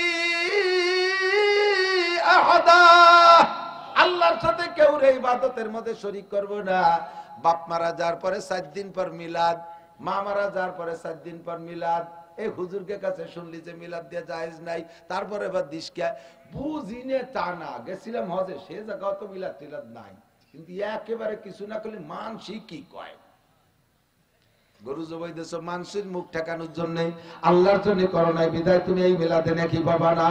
S1: আহাদা। আল্লাহর সাথে কেউ ইবাদতের মধ্যে শরীক করব না। বাপ মারা যাওয়ার পরে 7 দিন পর মিলাদ, মা মারা যাওয়ার পরে 7 দিন পর মিলাদ। এই হুজুরকে কাছে শুনলি যে মিলাদ দিয়ে জায়েজ নাই, তারপরে এবার দিশকে বুঝিনে তা না। গেছিলাম হজে, সে জায়গাও তো মিলাদ টিলাদ নাই, কিন্তু একেবারে কিছু না করলে মানসিক কি কয়। গরু জবাই দিছো মানুষের মুখ ঠেকানোর জন্য, আল্লাহর জন্য করো নাই বিদায় তুমি এই মিলাদে নাকি পাবা না।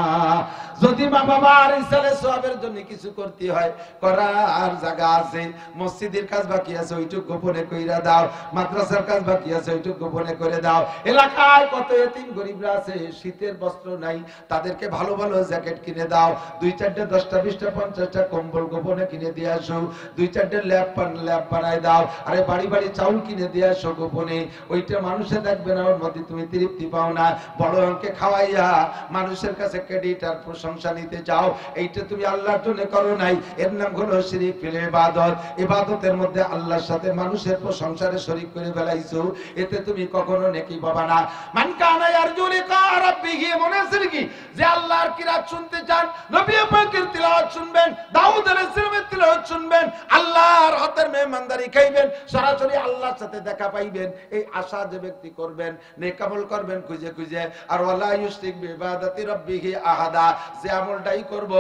S1: যদি মা বাবার ইসালে সওয়াবের জন্য কিছু করতে হয়, করার জায়গা আছে। মসজিদের কাজ বাকি আছে, ওইটুকু গোপনে কইরা দাও। মাদ্রাসার কাজ বাকি আছে, ওইটুকু গোপনে করে দাও। এলাকায় কত এতিম গরিবরা আছে, শীতের বস্ত্র নাই, তাদেরকে ভালো ভালো জ্যাকেট কিনে দাও। 2-4টা 10টা 20টা 50টা কম্বল গোপনে কিনে দিয়ে আসো। 2-4টা ল্যাপ বানায় দাও। আরে বাড়ি বাড়ি চাউল কিনে দিয়ে আসো গোপনে। ওইটা মানুষে দেখবে না, ওর মধ্যে তুমি তৃপ্তি পাও না। বড় অঙ্কে খাওয়াইয়া মানুষের কাছে ক্রেডিট আর প্রশংসা নিতে চাও, এইটা তুমি আল্লাহর জন্য করো নাই। এর নাম হলো শিরক ফিল ইবাদত। ইবাদতের মধ্যে আল্লাহর সাথে মানুষের প্রশংসারে শরীক করে ফেলাইছো, এতে তুমি কখনো নেকি পাবা না। মান কানা ইয়ারজু লিকা রাব্বিহি, মনে আছে কি যে আল্লাহর কিরাত শুনতে চান, নবী পাকের তিলাওয়াত শুনবেন, দাউদ আলাইহিস সালামের তিলাওয়াত শুনবেন, আল্লাহর হাতের মেহমানদারি খাইবেন, সরাসরি আল্লাহর সাথে দেখা পাইবেন, এই আশা যে ব্যক্তি করবেন, নেক আমল করবেন খুঁজে খুঁজে, আর ওয়ালা ইউশরিক বিইবাদাতি রাব্বিহি আহাদা, যে আমলটাই করব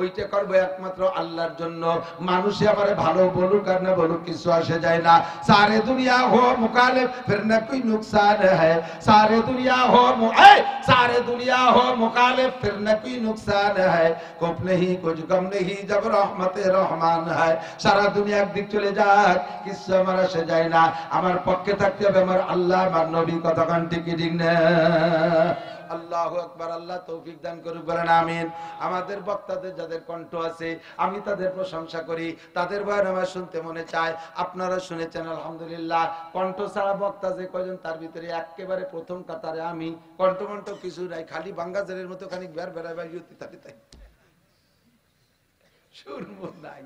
S1: ওইটা করব একমাত্র আল্লাহর জন্য। মানুষে আমারে ভালো বলুক আর না বলুক কিছু আসে যায় না। সারে দুনিয়া হো মুখালিফ ফির না কোই নুকসান হ্যায়, সারে দুনিয়া হো সারে দুনিয়া হো মুখালিফ ফির না কোই নুকসান হ্যায়, কুফ নেহি কুছ গম নেহি জব রহমতে রহমান হ্যায়। সারা দুনিয়া একদিক চলে যাক, কিছু আমার আসে যায় না। আমার পক্ষে থাকতে হবে আমার আল্লাহ, আমার নবী। কথা কান ঠিক ঠিক না? আল্লাহু আকবার। আল্লাহ তৌফিক দান করুক, বলেন আমিন। আমাদের বক্তাদের যাদের কণ্ঠ আছে, আমি তাদের প্রশংসা করি, তাদের বয়ান আমার শুনতে মনে চায়। আপনারা শুনেছেন আলহামদুলিল্লাহ। কণ্ঠ ছাড়া বক্তা যে কয়জন, তার ভিতরে একেবারে প্রথম কাতারে আমি। কণ্ঠ কিছু নাই, খালি বাঙ্গাজারের মতো খানিক বের বেড়ায় বাড়ি তাই সুর নাই।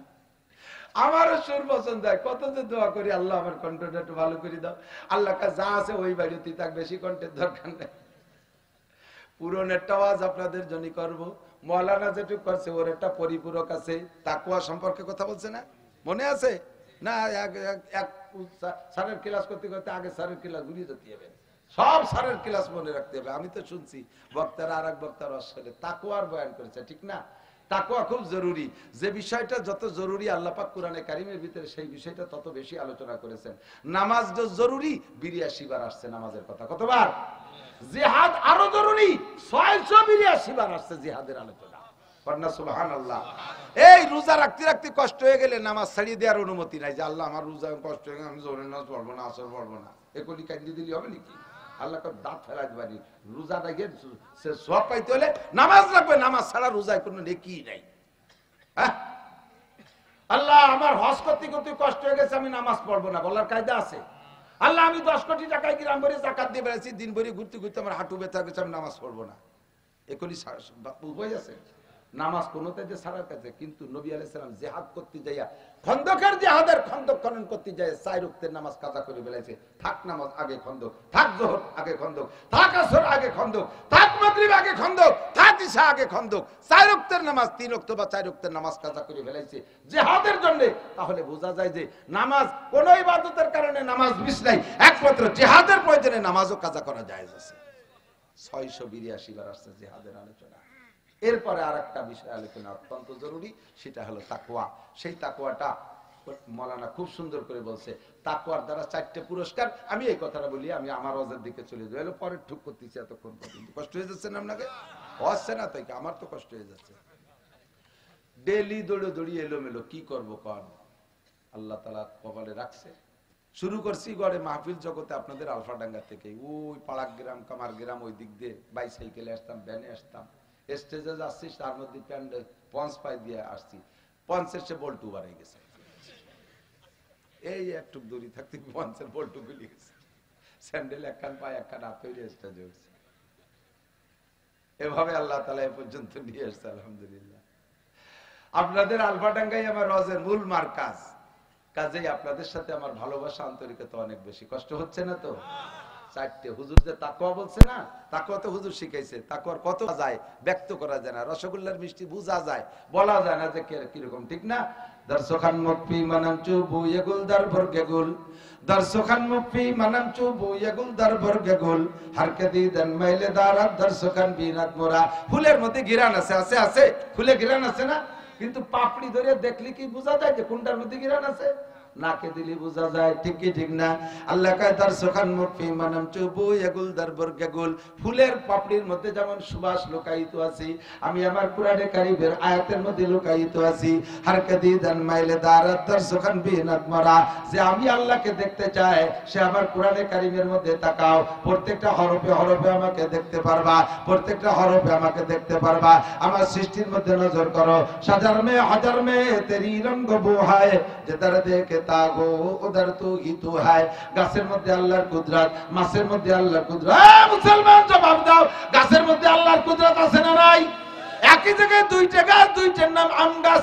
S1: আমারও সুর পছন্দ হয়, কত যে দোয়া করি, আল্লাহ আমার কণ্ঠটা একটু ভালো করে দাও। আল্লাহ কাছে যা আছে ওই বাড়িতে থাক, বেশি কণ্ঠের দরকার নেই। পুরনেরটা ওয়াজ আপনাদের জন্য করব। মাওলানা যেটুকু করছে ওর একটা পরিপূরক আছে, তাকওয়া সম্পর্কে কথা বলছে না, মনে আছে না? এক স্যারের ক্লাস করতে করতে আগে স্যারের ক্লাস ভুলিয়ে যেতে হবে, সব স্যারের ক্লাস মনে রাখতে হবে। আমি তো শুনছি বক্তারা আর এক বক্তার আসলে তাকওয়ার বয়ান করেছে, ঠিক না? তাকওয়া খুব জরুরি। যে বিষয়টা যত জরুরি আল্লাহ পাক কোরআনে কারীমের ভিতরে সেই বিষয়টা তত বেশি আলোচনা করেছেন। নামাজ যে জরুরি 82 বার আসছে নামাজের কথা, কতবার? জিহাদ আরো জরুরি, 682 বার আসছে জিহাদের আলোচনা। পড়না সুবহানাল্লাহ। এই রোজা রাখতে রাখতে কষ্ট হয়ে গেলে নামাজ ছাড়িয়ে দেওয়ার অনুমতি নাই, যে আল্লাহ আমার রোজা কষ্ট হয়ে গেলে আমি জোরে নামাজ পড়বো না, আসর পড়বো না, এগুলি কান্দি দিলি হবে নাকি? আল্লাহ দাঁত ফেলাই দিবানি। রোজা রেখে সে সওয়াব পাইতে হলে নামাজ রাখবে, নামাজ ছাড়া রোজায় কোনো নেকি নাই। আল্লাহ আমার হজ করতে করতে কষ্ট হয়ে গেছে, আমি নামাজ পড়বো না, বলার কায়দা আছে? আল্লাহ আমি 10 কোটি টাকায় গ্রাম ভরে যাকাত দিয়ে বেড়াচ্ছি, দিন ভরে ঘুরতে ঘুরতে আমার হাঁটু ব্যথা গেছে, আমি নামাজ পড়বো না, এগুলি উপায় আছে? নামাজ কোনতে যে ছাড়ার কাছে। কিন্তু নবী আলাইহিস সালাম জিহাদ করতে যাইয়া, খন্দকের জিহাদের খন্দক খনন করতে যায়, 4 ওয়াক্তের নামাজ কাজা করে ফেলাইছে। থাক নামাজ আগে খন্দক, থাক যোহর আগে খন্দক, থাক আসর আগে খন্দক, থাক মাগরিব আগে খন্দক, থাক ইশা আগে খন্দক। 4 ওয়াক্তের নামাজ 3 ওয়াক্ত বা 4 ওয়াক্তের নামাজ কাজা করে ফেলাইছে জিহাদের জন্য। তাহলে বোঝা যায় যে নামাজ কোন ইবাদতের কারণে নামাজ মিস নাই, একমাত্র জিহাদের প্রয়োজনে নামাজও কাজা করা জায়েজ আছে। 682 বার আসছে জিহাদের আলোচনা। এরপরে আরেকটা বিষয় আলোচনা অত্যন্ত জরুরি, সেটা হলো তাকওয়া। সেই তাকওয়াটা মাওলানা খুব সুন্দর করে বলছে, তাকওয়ার দ্বারা 4টে পুরস্কার। আমি এই কথাটা বলি, আমি আমার ওয়াজের দিকে চলে যাই, পরে ঠুক করতেছি এতক্ষণ পর্যন্ত। কষ্ট হয়ে যাচ্ছে না আপনাকে? হচ্ছে না তাই? আমার তো কষ্ট হয়ে যাচ্ছে। ডেলি দৌড়ে দৌড়িয়ে এলোমেলো কি করবো কন? আল্লাহ তাআলা কপালে রাখছে। শুরু করছি গড়ে মাহফিল জগতে আপনাদের আলফাডাঙ্গা থেকে, ওই পাড়াক গ্রাম কামার গ্রাম ওই দিক দিয়ে বাইসাইকেলে আসতাম, ভ্যানে আসতাম, স্টেজে যাচ্ছি, তার মধ্যে পঞ্চ পাই দিয়ে আসছি, পঞ্চের সে বল্টু বাড়াই গেছে, এই একটু দূরে থাকতে পঞ্চের বল্টু গুলি গেছে, স্যান্ডেল একখান পায় একখান হাত তৈরি স্টেজে উঠছে। এভাবে আল্লাহ তাআলা এ পর্যন্ত নিয়ে এসছে আলহামদুলিল্লাহ। আপনাদের আলফাডাঙ্গাই আমার রজের মূল মারকাজ, কাজেই আপনাদের সাথে আমার ভালোবাসা আন্তরিকতা অনেক বেশি। কষ্ট হচ্ছে না তো? 4টে হুজুর যে তাকওয়া বলছে না, তাকওয়া তো হুজুর শিখাইছে। তাকওয়ার কত যায় ব্যক্ত করা যায় না, রসগোল্লার মিষ্টি বোঝা যায়, বলা যায় না যে কিরকম, ঠিক না? দর্শখান মুকফি মানামচু বুয়েগুল দরভর গেগুল, দর্শখান মুকফি মানামচু বুয়েগুল দরভর গেগুল, হারকে দিদান মাইলে দারাত দর্শখান বিনাত মোরা। ফুলের মধ্যে ঘিরান আছে, আছে আছে, ফুলে ঘিরান আছে না? কিন্তু পাপড়ি ধরে দেখলে কি বোঝা যায় যে কোনটার মধ্যে ঘিরান আছে? নাকে দিলে বোঝা যায়, ঠিক কি ঠিক না? আল্লাহ কয় তার সুখান মুখ ফি মানাম চুবু ইয়াগুল দারবর গাগুল, ফুলের পাপড়ির মধ্যে যেমন সুবাস লুকায়িত আছে, আমি আমার কোরআনে কারীমের আয়াতের মধ্যে লুকায়িত আছি। হারকাদিদান মাইলে দারাত তার সুখান বিনাত মারা, যে আমি আল্লাহকে দেখতে চাই সে আমার কোরআনে কারীমের মধ্যে তাকাও, প্রত্যেকটা হরফে হরফে আমাকে দেখতে পারবা, প্রত্যেকটা হরফে আমাকে দেখতে পারবা। আমার সৃষ্টির মধ্যে নজর করো, হাজার মে তেরি রঙ্গ বো হায়, যেদার দেখে তাগো উদার তু হি তু হায়। গাছের মধ্যে আল্লাহর কুদরত, মাছের মধ্যে আল্লাহর কুদরত। মুসলমান জবাব দাও, গাছের মধ্যে আল্লাহর কুদরত আছে না নাই? একই জায়গায় দুইটা গাছ, দুইটার নাম আম গাছ।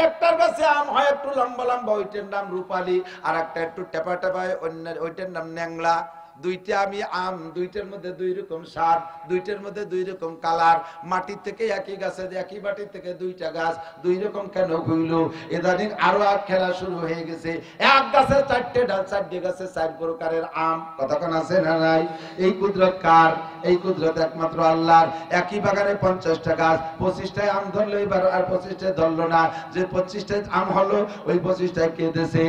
S1: একটার গাছে আম হয় একটু লম্বা লম্বা, ওইটার নাম রূপালী, আর একটা একটু টেপা টেপা, ওইটার নাম ন্যাংলা। দুইটা আমি আম, দুইটার মধ্যে দুই রকম স্বাদ, দুইটার মধ্যে দুই রকম কালার। মাটির থেকে একই গাছে, একই মাটির থেকে দুইটা গাছ দুই রকম কেন হইল? ইদানিং আরো এক খেলা শুরু হয়ে গেছে, এক গাছে চারটে ডাল, চারটে গাছে চার প্রকারের আম। কতক্ষণ আছে না নাই? এই কুদরত কার? এই কুদরত একমাত্র আল্লাহর। একই বাগানে 50টা গাছ, 25টায় আম ধরলো এবার, আর 25টায় ধরলো না। যে 25টায় আম হলো ওই 25টায় কে দিয়েছে?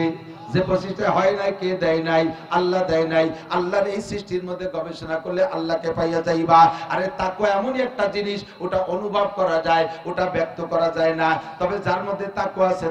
S1: যে 25টায় হয় নাই কে দেয় নাই? আল্লাহ দেয় নাই। আল্লাহর এই সৃষ্টির মধ্যে গবেষণা করলে আল্লাহকে পাইয়া যাইবা। আরে তাকওয়া এমনই একটা জিনিস, ওটা অনুভব করা যায়, ওটা ব্যক্ত করা যায় না। তবে যার মধ্যে তাকওয়া আছে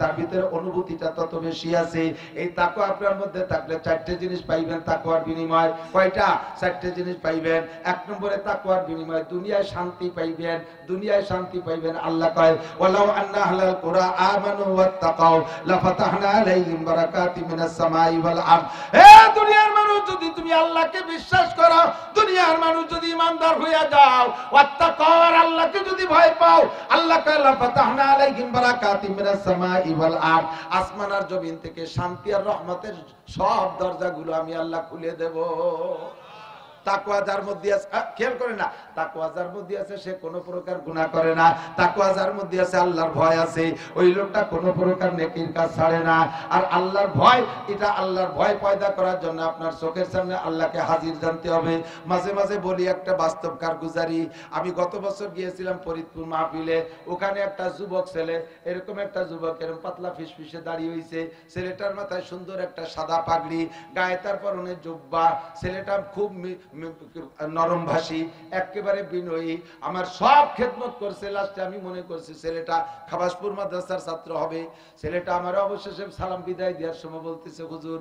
S1: তার ভিতরে অনুভূতিটা তত বেশি আছে। এই তাকওয়া আপনার মধ্যে থাকলে 4টে জিনিস পাইবেন তাকওয়ার বিনিময়। কয়টা? 4টে জিনিস পাইবেন। এক নম্বরে তাকওয়ার বিনিময় দুনিয়ায় শান্তি পাইবেন, দুনিয়ায় শান্তি পাইবেন। আল্লাহ কয় ওয়ালাউ আন্না আহলাল কুরা আমানু ওয়াত্তাকাউ লাফাতাহনা আলাইহিম বারাকাতিম মিনাস সামাই ওয়াল আরদ। হে দুনিয়ার মানুষ, যদি তুমি আল্লাহকে বিশ্বাস করো, দুনিয়ার মানুষ যদি ইমানদার হয়ে যাও, ওয়াত্তাকাউ, আর আল্লাহকে যদি ভয় পাও, আল্লাহ কয় লাফাতাহনা আলাইহিম বারাকাতিম মিনাস সামাই ওয়াল আরদ, আসমান আর জমিন থেকে শান্তি আর রহমতের সব দরজাগুলো আমি আল্লাহ খুলে দেব। তাকওয়া যার মধ্যে আছে, খেয়াল করে না, তাকওয়া যার মধ্যে আছে সে কোনো প্রকার গুনাহ করে না। তাকওয়া যার মধ্যে আছে, আল্লাহর ভয় আছে, ওই লোকটা কোনো প্রকার নেকির কাজ ছাড়ে না। আর আল্লাহর ভয়, এটা আল্লাহর ভয় পয়দা করার জন্য আপনার চোখের সামনে আল্লাহকে হাজির জানতে হবে। মাঝে মাঝে বলি একটা বাস্তব কারগুজারি। আমি গত বছর গিয়েছিলাম ফরিদপুর মাহফিলে, ওখানে একটা যুবক ছেলে, এরকম একটা যুবক এরকম পাতলা ফিসফিসে দাঁড়িয়ে হয়েছে। ছেলেটার মাথায় সুন্দর একটা সাদা পাগড়ি, গায়ে তার পরনে জুব্বা। ছেলেটা খুব নরম ভাষী, একেবারে বিনয়ী, আমার সব খেদমত করছে। লাস্টে আমি মনে করছি ছেলেটা খাবাসপুর মাদ্রাসার ছাত্র হবে। ছেলেটা আমার অবশেষে সালাম বিদায় দেওয়ার সময় বলতেছে, হুজুর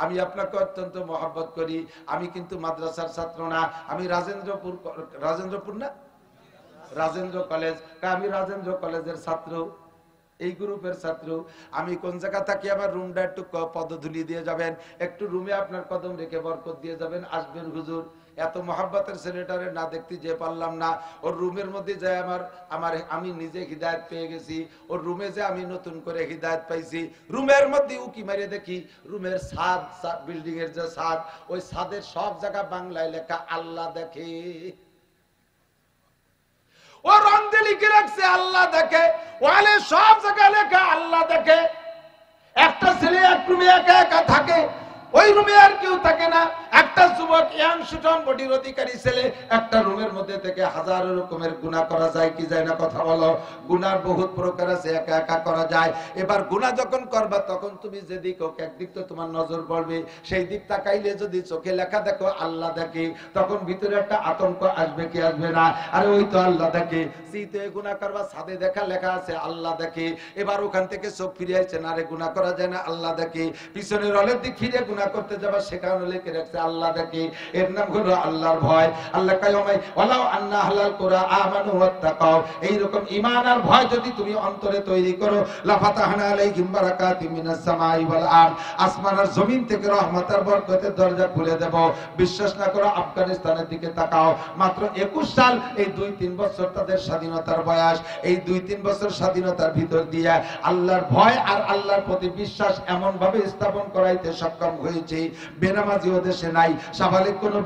S1: আমি আপনাকে অত্যন্ত মহব্বত করি, আমি কিন্তু মাদ্রাসার ছাত্র না, আমি রাজেন্দ্রপুর না রাজেন্দ্র কলেজ, আমি রাজেন্দ্র কলেজের ছাত্র, এই গ্রুপের ছাত্র। আমি কোন জায়গা থাকি, আমার রুমটা একটু পদধূলি দিয়ে যাবেন, একটু রুমে আপনার কদম রেখে বরকত দিয়ে যাবেন, আসবেন হুজুর। এত মহাব্বতের ছেলেটারে না দেখতে যে পারলাম না। ওর রুমের মধ্যে যায় আমি নিজে হিদায়ত পেয়ে গেছি। ওর রুমে যে আমি নতুন করে হিদায়ত পাইছি। রুমের মধ্যে উকি মারে দেখি রুমের ছাদ, বিল্ডিং এর যে ছাদ, ওই ছাদের সব জায়গা বাংলায় লেখা আল্লাহ দেখে। ও রং দিয়ে লিখে রাখছে আল্লাহ দেখে, ওয়ালে সব জায়গায় লেখা আল্লাহ দেখে। একটা ছেলে এক রুমে একা একা থাকে, ওই রুমে আর কেউ থাকে না। একটা যুবক ইয়াং সুটন বডির অধিকারী ছেলে, একটা রুমের মধ্যে থেকে হাজারো রকমের গুনাহ করা যায় কি যায় না? কথা বলো। গুনার বহুত প্রকার আছে, একা একা করা যায়। এবার গুনাহ যখন করবা তখন তুমি যেদিক হোক, একদিক তো তোমার নজর পড়বে, সেই দিক তাকাইলে যদি চোখে লেখা দেখো আল্লাহ দেখে, তখন ভিতরে একটা আতঙ্ক আসবে কি আসবে না? আরে ওই তো আল্লাহ দেখে। শীতে গুনাহ করবা, ছাদে দেখা লেখা আছে আল্লাহ দেখে। এবার ওখান থেকে চোখ ফিরে আসছে না, আরে গুনাহ করা যায় না, আল্লাহ দেখে। পিছনের রলের দিক ফিরে গুনাহ করতে যাবা, সেখানে লিখে রাখছে আল্লাহ দেখে। এর নাম হলো আল্লাহর ভয়। আল্লাহ কায়মাই ওয়ালাউ আন্না আহলাল কুরা আমানু ওয়াত্তাকাউ, এই রকম ঈমান আর ভয় যদি তুমি অন্তরে তৈরি করো, লাফাতাহনা আলাইহিম বারাকাতিম মিনাস সামাই ওয়াল আরদ, আসমান আর জমিন থেকে রহমত আর বরকতের দরজা খুলে দেব। বিশ্বাস না করো আফগানিস্তানের দিকে তাকাও, মাত্র 21 সাল, এই 2-3 বছর তাদের স্বাধীনতার বয়স। এই 2-3 বছর স্বাধীনতার ভিতর দিয়ে আল্লাহর ভয় আর আল্লাহর প্রতি বিশ্বাস এমন ভাবে স্থাপন করাইতে সক্ষম হয়েছে, বেনামাজি ও দেশে নাই। সাবালিক কোনো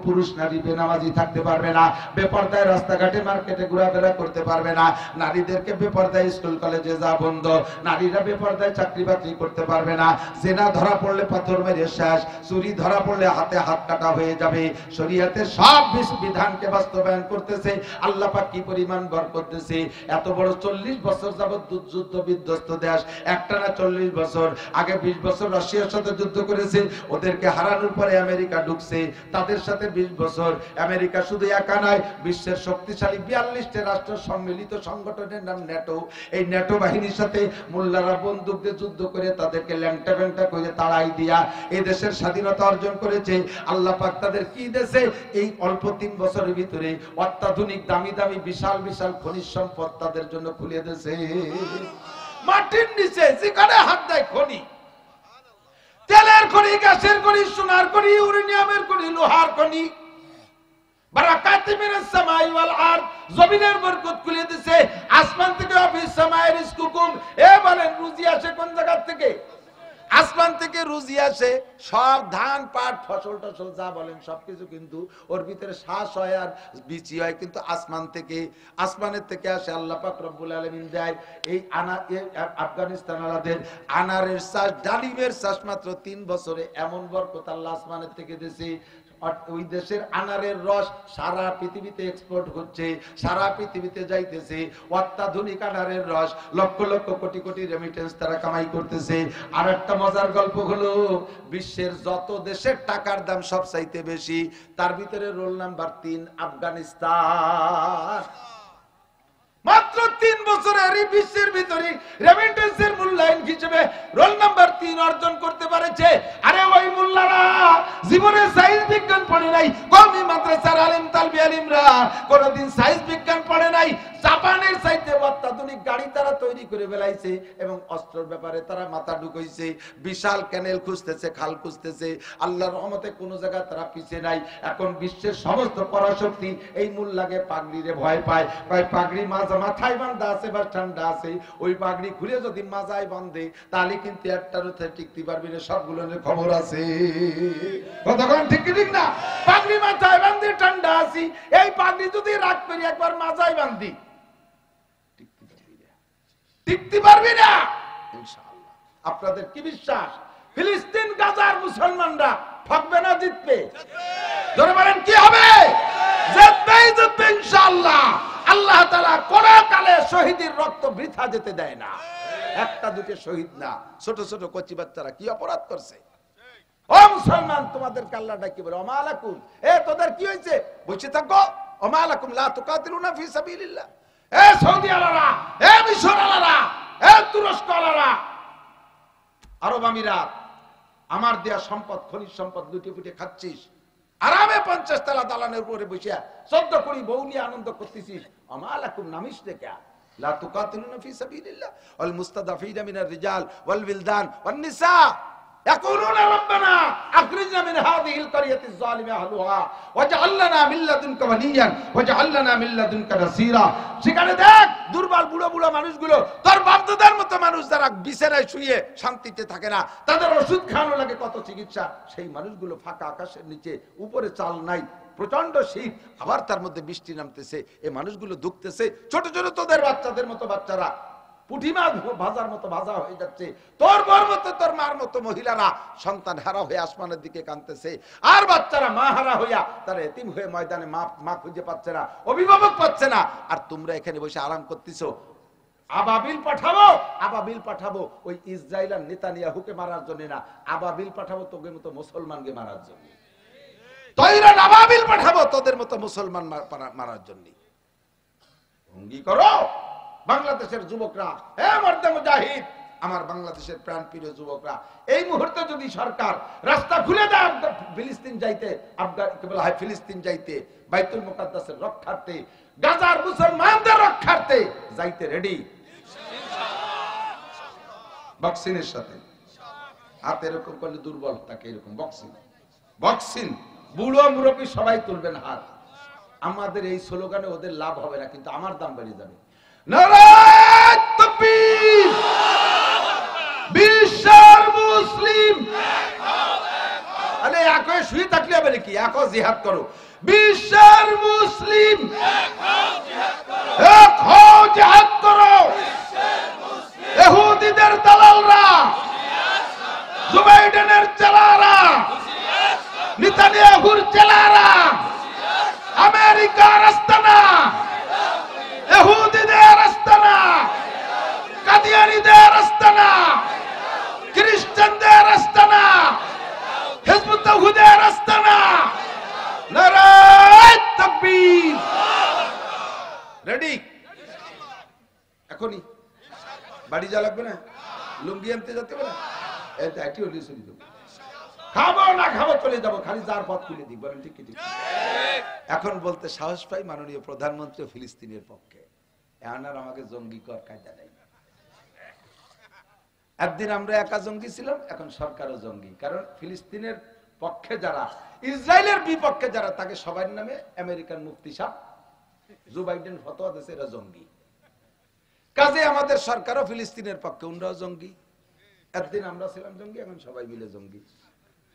S1: পুরুষ নারী বেনামাজি থাকতে পারবে না, বেপরদায় রাস্তাঘাটে মার্কেটে ঘোরাফেরা করতে পারবে না, নারীদেরকে বেপরদায় স্কুল কলেজে যা বন্ধ, নারীরা বেপরদায় চাকরি বাকরি করতে পারবে না, জেনা ধরা পড়লে পাথর মেরে শেষ, চুরি ধরা পড়লে হাতে হাত কাটা হয়ে যাবে। শরীয়তের সব বিধানকে বাস্তবায়ন করতেছে। আল্লাহ পাক কি পরিমাণ বরকত দিয়েছে। এত বড় 40 বছর যাবত যুদ্ধ বিধ্বস্ত দেশ, একটানা 40 বছর, আগে 20 বছর রাশিয়ার সাথে যুদ্ধ করেছে, ওদেরকে হারানোর পরে আমেরিকা ঢুকছে, তাদের সাথে 20 বছর। আমেরিকা শুধু একা নয়, বিশ্বের শক্তিশালী 42টি রাষ্ট্র সম্মিলিত সংগঠনের নাম ন্যাটো। এই ন্যাটো বাহিনীর সাথে মোল্লারা বন্দুক দিয়ে যুদ্ধ করে তাদেরকে ল্যাংটা ব্যাংটা করে তাড়াই দিয়া এই দেশের স্বাধীনতা অর্জন করেছে। আল্লাহ পাক তাদের কি দেশে এই অল্প 3 বছরের ভিতরে অত্যাধুনিক দামি দামি বিশাল বিশাল খনিজ সম্পদ তাদের জন্য খুলে দিয়েছে। মাটির নিচে যেখানে হাত দেয় খনি, তেলের খনি, গ্যাসের খনি, সোনার খনি, ইউরেনিয়ামের খনি, লোহার খনি, বারাকাতি মিনাস সামাই ওয়াল আরদ, জমিনের বরকত খুলে দিয়েছে। আসমান থেকে অফিস সামায়ের রিজকুকুম, এ বলেন রুজি আসে কোন জায়গা থেকে? আসমান থেকে রুজি আসে। সব ধান পাট ফসল টসল যা বলেন সবকিছু কিন্তু ওর ভিতরে শ্বাস হয় আর বিচি হয় কিন্তু আসমান থেকে, আসমানের থেকে আসে। আল্লাহ পাক রব্বুল আলামিন দেয়। এই আফগানিস্তান আলাদের আনারের চাষ, ডালিমের চাষ মাত্র 3 বছরে এমন বরকত আল্লাহ আসমানের থেকে দিয়েছে। ওই দেশের আনারের রস সারা পৃথিবীতে এক্সপোর্ট হচ্ছে, সারা পৃথিবীতে যাইতেছে। অত্যাধুনিক আনারের রস, লক্ষ লক্ষ কোটি কোটি রেমিটেন্স তারা কামাই করতেছে। আর একটা মজার গল্প হলো, বিশ্বের যত দেশের টাকার দাম সবচাইতে বেশি, তার ভিতরে রোল নাম্বার 3 আফগানিস্তান। মাত্র 3 বছরের এই বিশ্বের ভিতরে রেমিটেন্সের মূল্যায়ন হিসেবে রোল নাম্বার 3 অর্জন করতে পারেছে। আরে ওই মোল্লারা জীবনে সায়েন্স বিজ্ঞান পড়ে নাই, কওমি মাদ্রাসার আলেম তালবি আলিমরা কোনদিন সায়েন্স বিজ্ঞান পড়ে নাই। জাপানের চাইতে অত্যাধুনিক গাড়ি তারা তৈরি করে ফেলাইছে এবং অস্ত্রের ব্যাপারে তারা মাথা ঢুকাইছে। বিশাল ক্যানেল খুঁজতেছে, খাল খুঁজতেছে। আল্লাহর রহমতে কোনো জায়গায় তারা পিছিয়ে নাই। এখন বিশ্বের সমস্ত পরাশক্তি এই মোল্লাকে পাগড়িরে ভয় পায়। কয় পাগড়ি মাথায় বান্ধা আছে বা ঠান্ডা আছে, ওই পাগড়ি খুলে যদি মাজায় বাঁধে তাহলে কিন্তু একটার টিকতে পারবি না। সবগুলোর খবর আছে, কতক্ষণ ঠিক ঠিক না? পাগড়ি মাথায় বান্ধে ঠান্ডা আছি, এই পাগড়ি যদি রাগ করি একবার মাজায় বান্ধি টিকতে পারবি না ইনশাআল্লাহ। আপনাদের কি বিশ্বাস ফিলিস্তিন গাজার মুসলমানরা ঠকবে না জিতবে? জোরে বলেন কি হবে? জিতবেই জিতবে ইনশাআল্লাহ। আল্লাহ তাআলা কোন কালে শহীদের রক্ত বৃথা যেতে দেয় না। একটা দুটো শহীদ না, ছোট ছোট কচি বাচ্চারা কি অপরাধ করছে? ও মুসলমান, তোমাদেরকে আল্লাহ ডাকি বলে ওমা আলাকুম, এ তোদের কি হয়েছে? বসে থাকো। ওমা আলাকুম লা তুকাতিলুনা ফি সাবিলিল্লাহ। এ সৌদি আলারা, এ মিশর আলারা, এ তুরস্ক আলারা, আরব আমিরাত, আমার দেয়া সম্পদ, খনিজ সম্পদ লুটে ফুটে খাচ্ছিস, আরামে 50 তলা দালানের উপরে বসে 14 কোটি বউ নিয়ে আনন্দ করতেছিস। ওমা আলাকুম নামিস দেখা লা তুকাতিলুনা ফি সাবিলিল্লাহ ওয়াল মুস্তাদাফিনা মিনার রিজাল ওয়াল বিলদান ওয়ান নিসা ইয়াকুলুনা রাব্বানা আখরিজনা মিন হাযিহিল ক্বরিয়াতি যালিমা আহলুহা ওয়াজআল লানা মিন লাদুনকা ওয়ালিয়ান ওয়াজআল লানা মিন লাদুনকা নাসীরা। সেখানে দেখ দুর্বল বুড়ো বুড়ো মানুষগুলো, তোর বাপদাদার মতো মানুষ যারা বিছানায় শুয়ে শান্তিতে থাকে না, তাদের ওষুধ খাওয়ানো লাগে কত চিকিৎসা, সেই মানুষগুলো ফাঁকা আকাশের নিচে, উপরে চাল নাই, প্রচন্ড শীত, আবার তার মধ্যে বৃষ্টি নামতেছে, এই মানুষগুলো দুঃখতেছে। ছোট ছোট তোদের বাচ্চাদের মতো বাচ্চারা পুঁটি মাছ ভাজার মতো ভাজা হয়ে যাচ্ছে। তোর বর মতো, তোর মার মতো মহিলারা সন্তান হারা হয়ে আসমানের দিকে কাঁদতেছে, আর বাচ্চারা মা হারা হইয়া তারা এতিম হয়ে ময়দানে মা খুঁজে পাচ্ছে না, অভিভাবক পাচ্ছে না। আর তোমরা এখানে বসে আরাম করতেছো। আবাবিল পাঠাবো, আবাবিল পাঠাবো ওই ইসরায়েল আর নেতানিয়াহুকে মারার জন্য না, আবাবিল পাঠাবো তোদের মতো মুসলমানকে মারার জন্য। তৈরান আবাবিল পাঠাবো তোদের মতো মুসলমান মারার জন্য। ভঙ্গি করো বাংলাদেশের যুবকরা, হে মর্দে মুজাহিদ, আমার বাংলাদেশের প্রাণপ্রিয় যুবকরা, এই মুহূর্তে যদি সরকার রাস্তা খুলে দেয় ফিলিস্তিন যাইতে, আফগানিস্তান বলা হয় ফিলিস্তিন যাইতে, বাইতুল মুকাদ্দাসের রক্ষার্থে, গাজার মুসলমানদের রক্ষার্থে যাইতে রেডি বক্সিনের সাথে। হাত এরকম করলে দুর্বল থাকে, এরকম বক্সিন বুড়ো মুরব্বী সবাই তুলবেন হাত। আমাদের এই স্লোগানে ওদের লাভ হবে না, কিন্তু আমার দাম বেড়ে যাবে। নারায়ে তাকবীর, বিশ্বের মুসলিম। আরে এক হয়ে শুয়ে থাকলে কি? এখন জিহাদ করো। বিশ্বের মুসলিম এক হও, জিহাদ করো। ইহুদিদের দালালরা, জো বাইডেনের চেলারা, নেতানিয়াহুর চেলারা, আমেরিকার আস্তানা, ইহুদিদের আস্তানা, কাদিয়ানীদের আস্তানা, খ্রিস্টানদের আস্তানা, হিজবুত তাওহীদের আস্তানা। নারায়ে তাকবীর। রেডি? এখনই বাড়ি যা লাগবে না, লুঙ্গি আনতে যেতে হবে না, এই দাইটি হলি শুনি দেব। খাবো না খাবো চলে যাবো, খালি যার পথ খুলে দিই। বলেন ঠিক কি ঠিক? এখন বলতে সাহস পাই মাননীয় প্রধানমন্ত্রী ফিলিস্তিনের পক্ষে। এখন আর আমাকে জঙ্গি কর কায়দা নেই। একদিন আমরা একা জঙ্গি ছিলাম, এখন সরকারও জঙ্গি। কারণ ফিলিস্তিনের পক্ষে যারা, ইসরায়েলের বিপক্ষে যারা, তাকে সবার নামে আমেরিকান মুফতি সাহেব জো বাইডেন ফতোয়া দিয়েছে এরা জঙ্গি। কাজে আমাদের সরকারও ফিলিস্তিনের পক্ষে, উনরাও জঙ্গি। একদিন আমরা ছিলাম জঙ্গি, এখন সবাই মিলে জঙ্গি।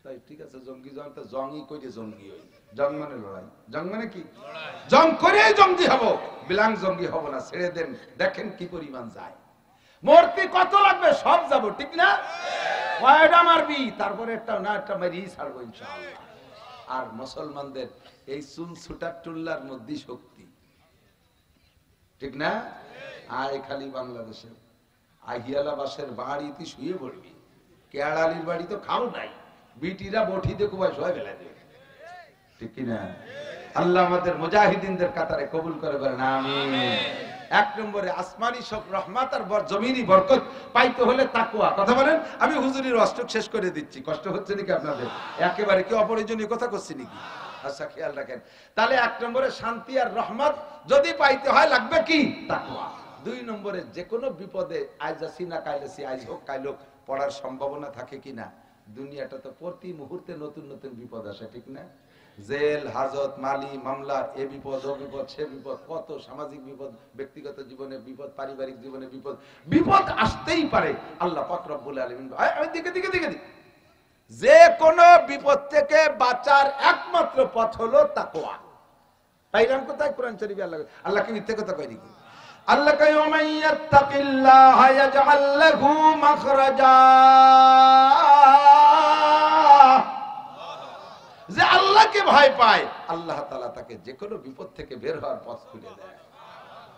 S1: তাই ঠিক আছে, জঙ্গি যখন তো জঙ্গি করে জঙ্গি হই। জং মানে লড়াই, জং মানে কি? জং করে জঙ্গি হব, বিলাং জঙ্গি হব না। ছেড়ে দেন, দেখেন কি পরিমাণ যায়। মূর্তি কত লাগবে সব যাব, ঠিক না? কয়টা মারবি, তারপরে একটা না একটা মারি ছাড়বো ইনশাআল্লাহ। আর মুসলমানদের এই চুল ছুটার টুল্লার মধ্যে শক্তি, ঠিক না? আয় খালি বাংলাদেশে আহিয়ালা বাসের বাড়িতে শুয়ে পড়বি, কেয়াড়ালির বাড়ি তো খাও নাই, বিটিরা বঠি দেখো বয়স হয়ে গেলে, ঠিক কিনা? আল্লাহ আমাদের মুজাহিদিনদের কাতারে কবুল করে বলেন আমিন। এক নম্বরে আসমানি সব রহমত আর জমিনি বরকত পাইতে হলে তাকওয়া। কথা বলেন। আমি হুজুরির অষ্টক শেষ করে দিচ্ছি, কষ্ট হচ্ছে নাকি আপনাদের? একেবারে কি অপরিজনীয় কথা করছি নাকি? আচ্ছা খেয়াল রাখেন। তাহলে এক নম্বরে শান্তি আর রহমত যদি পাইতে হয় লাগবে কি? তাকওয়া। দুই নম্বরে যে কোনো বিপদে আজ আসি না কাইলেছি, আজ হোক কাইল হোক, পড়ার সম্ভাবনা থাকে কিনা? দুনিয়াটা তো প্রতি মুহূর্তে নতুন নতুন বিপদ আসে, ঠিক না? জেল, হাজত, মালি, মামলা, এ বিপদ, ও বিপদ, সে বিপদ, কত সামাজিক বিপদ, ব্যক্তিগত জীবনে বিপদ, পারিবারিক জীবনে বিপদ, বিপদ আসতেই পারে। আল্লাহ পাক রব্বুল আলামিন যে কোন বিপদ থেকে বাঁচার একমাত্র পথ হলো তাকওয়া। পাইলাম কোথায়? কোরআন শরীফে আল্লাহ কি মিথ্যে কথা কয় নাকি? আল্লাহ কয় ওমান ইয়াত্তাকিল্লাহ ইয়াজআল লাহু মাখরাজা। যে আল্লাহকে ভয় পায়, আল্লাহ তাআলা তাকে যে কোনো বিপদ থেকে বের হওয়ার পথ খুলে দেয়।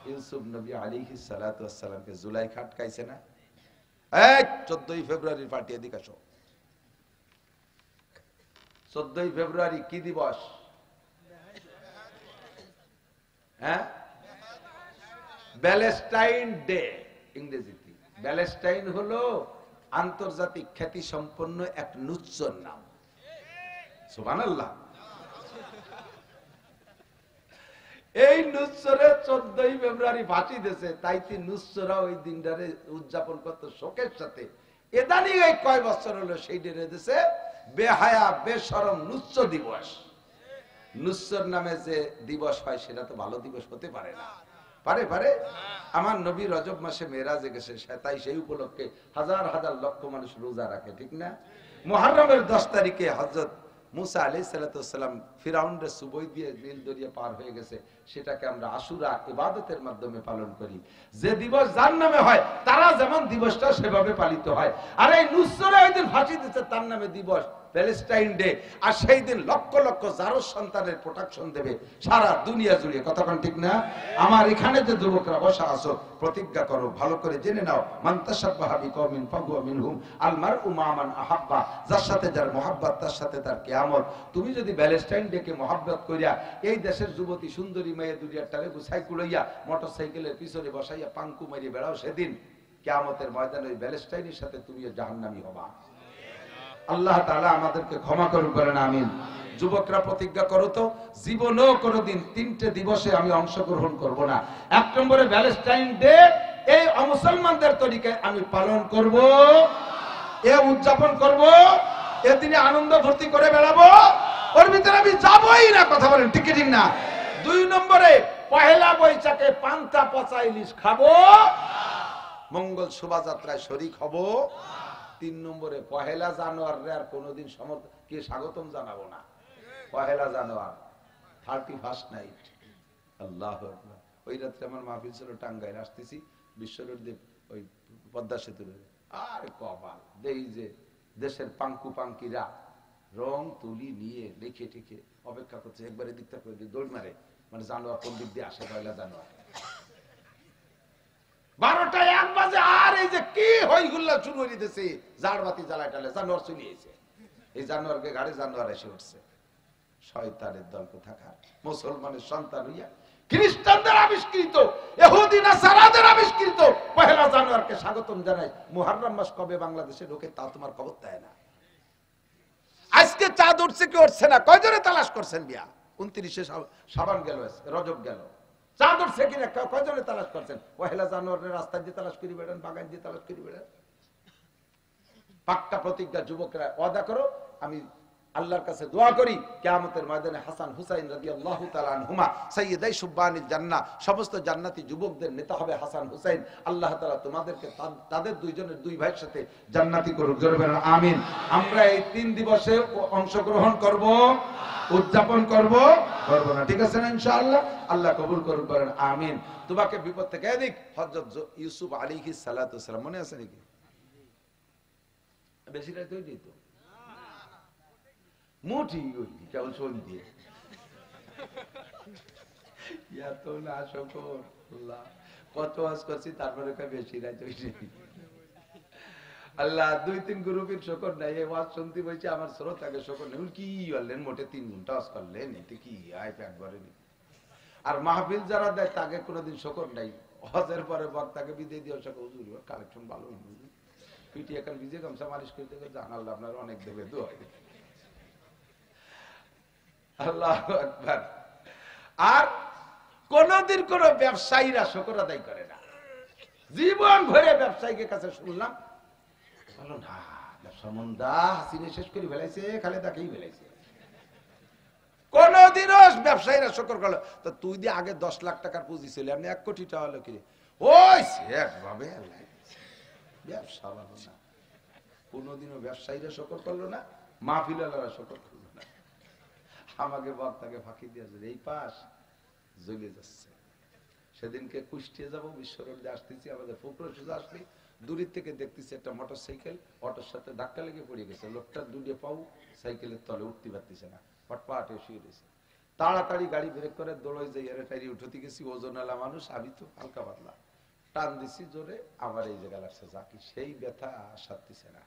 S1: ইউসুফ নবী আলাইহিস সালাতু ওয়াস সালামকে জুলাইখা আটকাইছে না? এই 14 ফেব্রুয়ারির পার্টি এদিকে আসো। 14 ফেব্রুয়ারি কি দিবস? হ্যাঁ, প্যালেস্টাইন ডে ইংরেজিতে। প্যালেস্টাইন হলো আন্তর্জাতিক খ্যাতি সম্পন্ন এক নুচ্চর নাম। সুবহানাল্লাহ। এই নুচ্চরে 14 ফেব্রুয়ারি ফাঁসি দিয়েছে, তাইতে নুচ্চরা ওই দিনটারে উদযাপন করতে শোকের সাথে। এদানি এই কয় বছর হলো সেই ডেরে দিয়েছে বেহায়া বেশরম নুচ্চ দিবস। নুচ্চর নামে যে দিবস হয় সেটা তো ভালো দিবস হতে পারে না। পারে পারে? আমার নবী রজব মাসে মেরাজে গেছে, তাই সেই উপলক্ষে হাজার হাজার লক্ষ মানুষ রোজা রাখে, ঠিক না? মুহররমের 10 তারিখে হযরত মুসা আলাইহিস সালাম ফিরাউনের সুবই দিয়ে নীল দরিয়া পার হয়ে গেছে, সেটাকে আমরা আশুরা ইবাদতের মাধ্যমে পালন করি। যে দিবস যার নামে হয় তারা যেমন দিবসটা সেভাবে পালিত হয়। আর এই নুসরা ওই দিন ফাঁসি দিচ্ছে, তার নামে দিবস প্যালেস্টাইন ডে। আর সেই দিন লক্ষ লক্ষ জারজ সন্তানের প্রোটেকশন দেবে সারা দুনিয়া জুড়ে। কতক্ষণ ঠিক না? আমার এখানে যে যুবকরা বসা আছো, প্রতিজ্ঞা করো, ভালো করে জেনে নাও, মান তাশাব্বাহা বিকওমিন ফাহুয়া মিনহুম, আল মারউ মা মান আহাব্বা। যার সাথে যার মহব্বত তার সাথে তার কিয়ামত। তুমি যদি প্যালেস্টাইন ডে কে মহব্বত করিয়া এই দেশের যুবতী সুন্দরী মেয়ে দুনিয়ার টালে গুছাই কুলাইয়া মোটরসাইকেলের পিছনে বসাইয়া পাঙ্কু মারিয়ে বেড়াও, সেদিন কিয়ামতের ময়দানে ওই প্যালেস্টাইনের সাথে তুমিও জাহান্নামী হবা। আল্লাহ তাআলা আমাদেরকে ক্ষমা করুন, বলেন আমিন। যুবকরা প্রতিজ্ঞা করো তো, জীবনেও কোনোদিন 3টে দিবসে আমি অংশগ্রহণ করব না। 1 নম্বরে প্যালেস্টাইন ডে, এই মুসলমানদের তরিকায় আমি পালন করব, এ উদযাপন করব, এদিনে আনন্দ ফুর্তি করে বেড়াবো, ওর ভিতরে আমি যাবই না। কথা বলেন ঠিক ঠিক না? 2 নম্বরে পহেলা বৈশাখে পান্তা পচা ইলিশ খাবো, মঙ্গল শোভাযাত্রায় শরীক হব। 3 নম্বরে পহেলা জানুয়ারি আর কোনোদিন স্বাগতম জানাবো না। পহেলা জানুয়ারি 31st নাইট। আল্লাহু আকবার। ওই রাত্রে আমার মাহফিল ছিল টাঙ্গাইল, আসতেছি বিশ্বরোডে ওই পদ্মা সেতুর, আর কপাল দেই যে দেশের পাঙ্কু পাঙ্কিরা রং তুলি নিয়ে লিখে টিখে অপেক্ষা করছে, একবারে দিকটা করে দৌড় মারে, মানে জানোয়ার কোন দিক দিয়ে আসে পয়লা জানুয়ারি। 12টা 1 বাজে, আর এই যে কি হইগুল্লা শুরু হয়ে দিতেছে, জাড়বাতি জ্বালায় টালে জানোয়ার চলে এসে, এই জানোয়ারকে গাড়ি জানোয়ার এসে উঠছে। শয়তানের দল কোথাকার, মুসলমানের সন্তান হইয়া খ্রিস্টানদের আবিষ্কৃত, ইহুদি নাসারাদের আবিষ্কৃত পহেলা জানুয়ারিকে স্বাগতম জানাই। মুহররম মাস কবে বাংলাদেশে ঢোকে তা তোমার খবর দেয় না। আজকে চাঁদ উঠছে কি উঠছে না, কয়জনে তালাশ করছেন বিয়া? 29শে শাবান গেল, রজব গেল, চাঁদ উঠছে কিনা কয়জনে তালাশ করছেন? পহেলা জানুয়ারির রাস্তা দিয়ে তালাশ করি বেড়ান, বাগান দিয়ে তালাশ করি বেড়ান। পাক্কা প্রতিজ্ঞা যুবকরা ওয়াদা করো, আমি আল্লাহর কাছে দোয়া করি কিয়ামতের ময়দানে হাসান হুসাইন রাদিয়াল্লাহু তাআলা আনহুমা সাইয়্যিদাই শুববানিল জান্নাহ, সমস্ত জান্নাতি যুবকদের নেতা হবে হাসান হুসাইন। আল্লাহ তাআলা তোমাদেরকে তাদের দুইজনের দুই ভাইয়ের সাথে জান্নাতি করুক, জোরে বলেন আমিন। আমরা এই 3 দিবসে অংশগ্রহণ করব, উদযাপন করব না, ঠিক আছে না ইনশাআল্লাহ? আল্লাহ কবুল করুক, বলেন আমিন। তোমাকে বিপদ থেকে এদিক হযরত ইউসুফ আলাইহিস সালাতু ওয়াস সালাম মনে আছে নাকি? বেশি রাত হই তো মুঠি ওই কেবল শোন দিয়ে এত না শকর আল্লাহ, কত ওয়াজ করছি তারপরে বেশি রাত হইছে আল্লাহ। 2-3 গ্রুপের শকর নাই, এই ওয়াজ শুনতে বলছে আমার শ্রোতাকে শকর নেই, কি বললেন মোটে 3 ঘন্টা ওয়াজ করলেন, এতে কি আয় পেট ভরেনি। আর মাহফিল যারা দেয় তাকে কোনোদিন শকর নাই, হজের পরে বক্তাকে বিদায় দিয়ে শকর হুজুর কালেকশন ভালো পিটি এখন ভিজে গামছা মালিশ করতে জান আল্লাহ আপনার অনেক দেবে দোয়া। আল্লাহু আকবার। আর কোনদিন কোন ব্যবসায়ীরা শুকর আদায় করে না, জীবন ভরে ব্যবসায়ীর কাছে শুনলাম বলো না ব্যবসা মন্দা, হাসিনে শেষ করে ফেলাইছে, খালেদাকেই ফেলাইছে। কোনদিনও ব্যবসায়ীরা শুকর করলো তো তুই দিয়ে আগে 10 লাখ টাকার পুঁজি ছিল, আপনি 1 কোটি টাকা হলো কিরে, ওই একভাবে ব্যবসা ভালো না। কোনদিনও ব্যবসায়ীরা শুকর করলো না, মাহফিলারা শুকর করলো না। আমাকে বক্তাকে ফাঁকি দিয়েছে, এই পাশ জ্বলে যাচ্ছে। সেদিনকে কুষ্টিয়া যাবো, বিশ্বরোডে আসতেছি, আমাদের ফুকরো সোজা আসলি দূরের থেকে দেখতেছি একটা মোটরসাইকেল অটোর সাথে ধাক্কা লেগে পড়ে গেছে, লোকটা দুটো পাও সাইকেলের তলে উঠতে পারতেছে না, পটপাটে শুয়ে রয়েছে। তাড়াতাড়ি গাড়ি ব্রেক করে দৌড়াই যাই, এর টাইরি উঠতে গেছি, ওজনওয়ালা মানুষ, আমি তো হালকা পাতলা, টান দিছি জোরে, আমার এই জায়গা লাগছে জাকি, সেই ব্যথা সারতেছে না,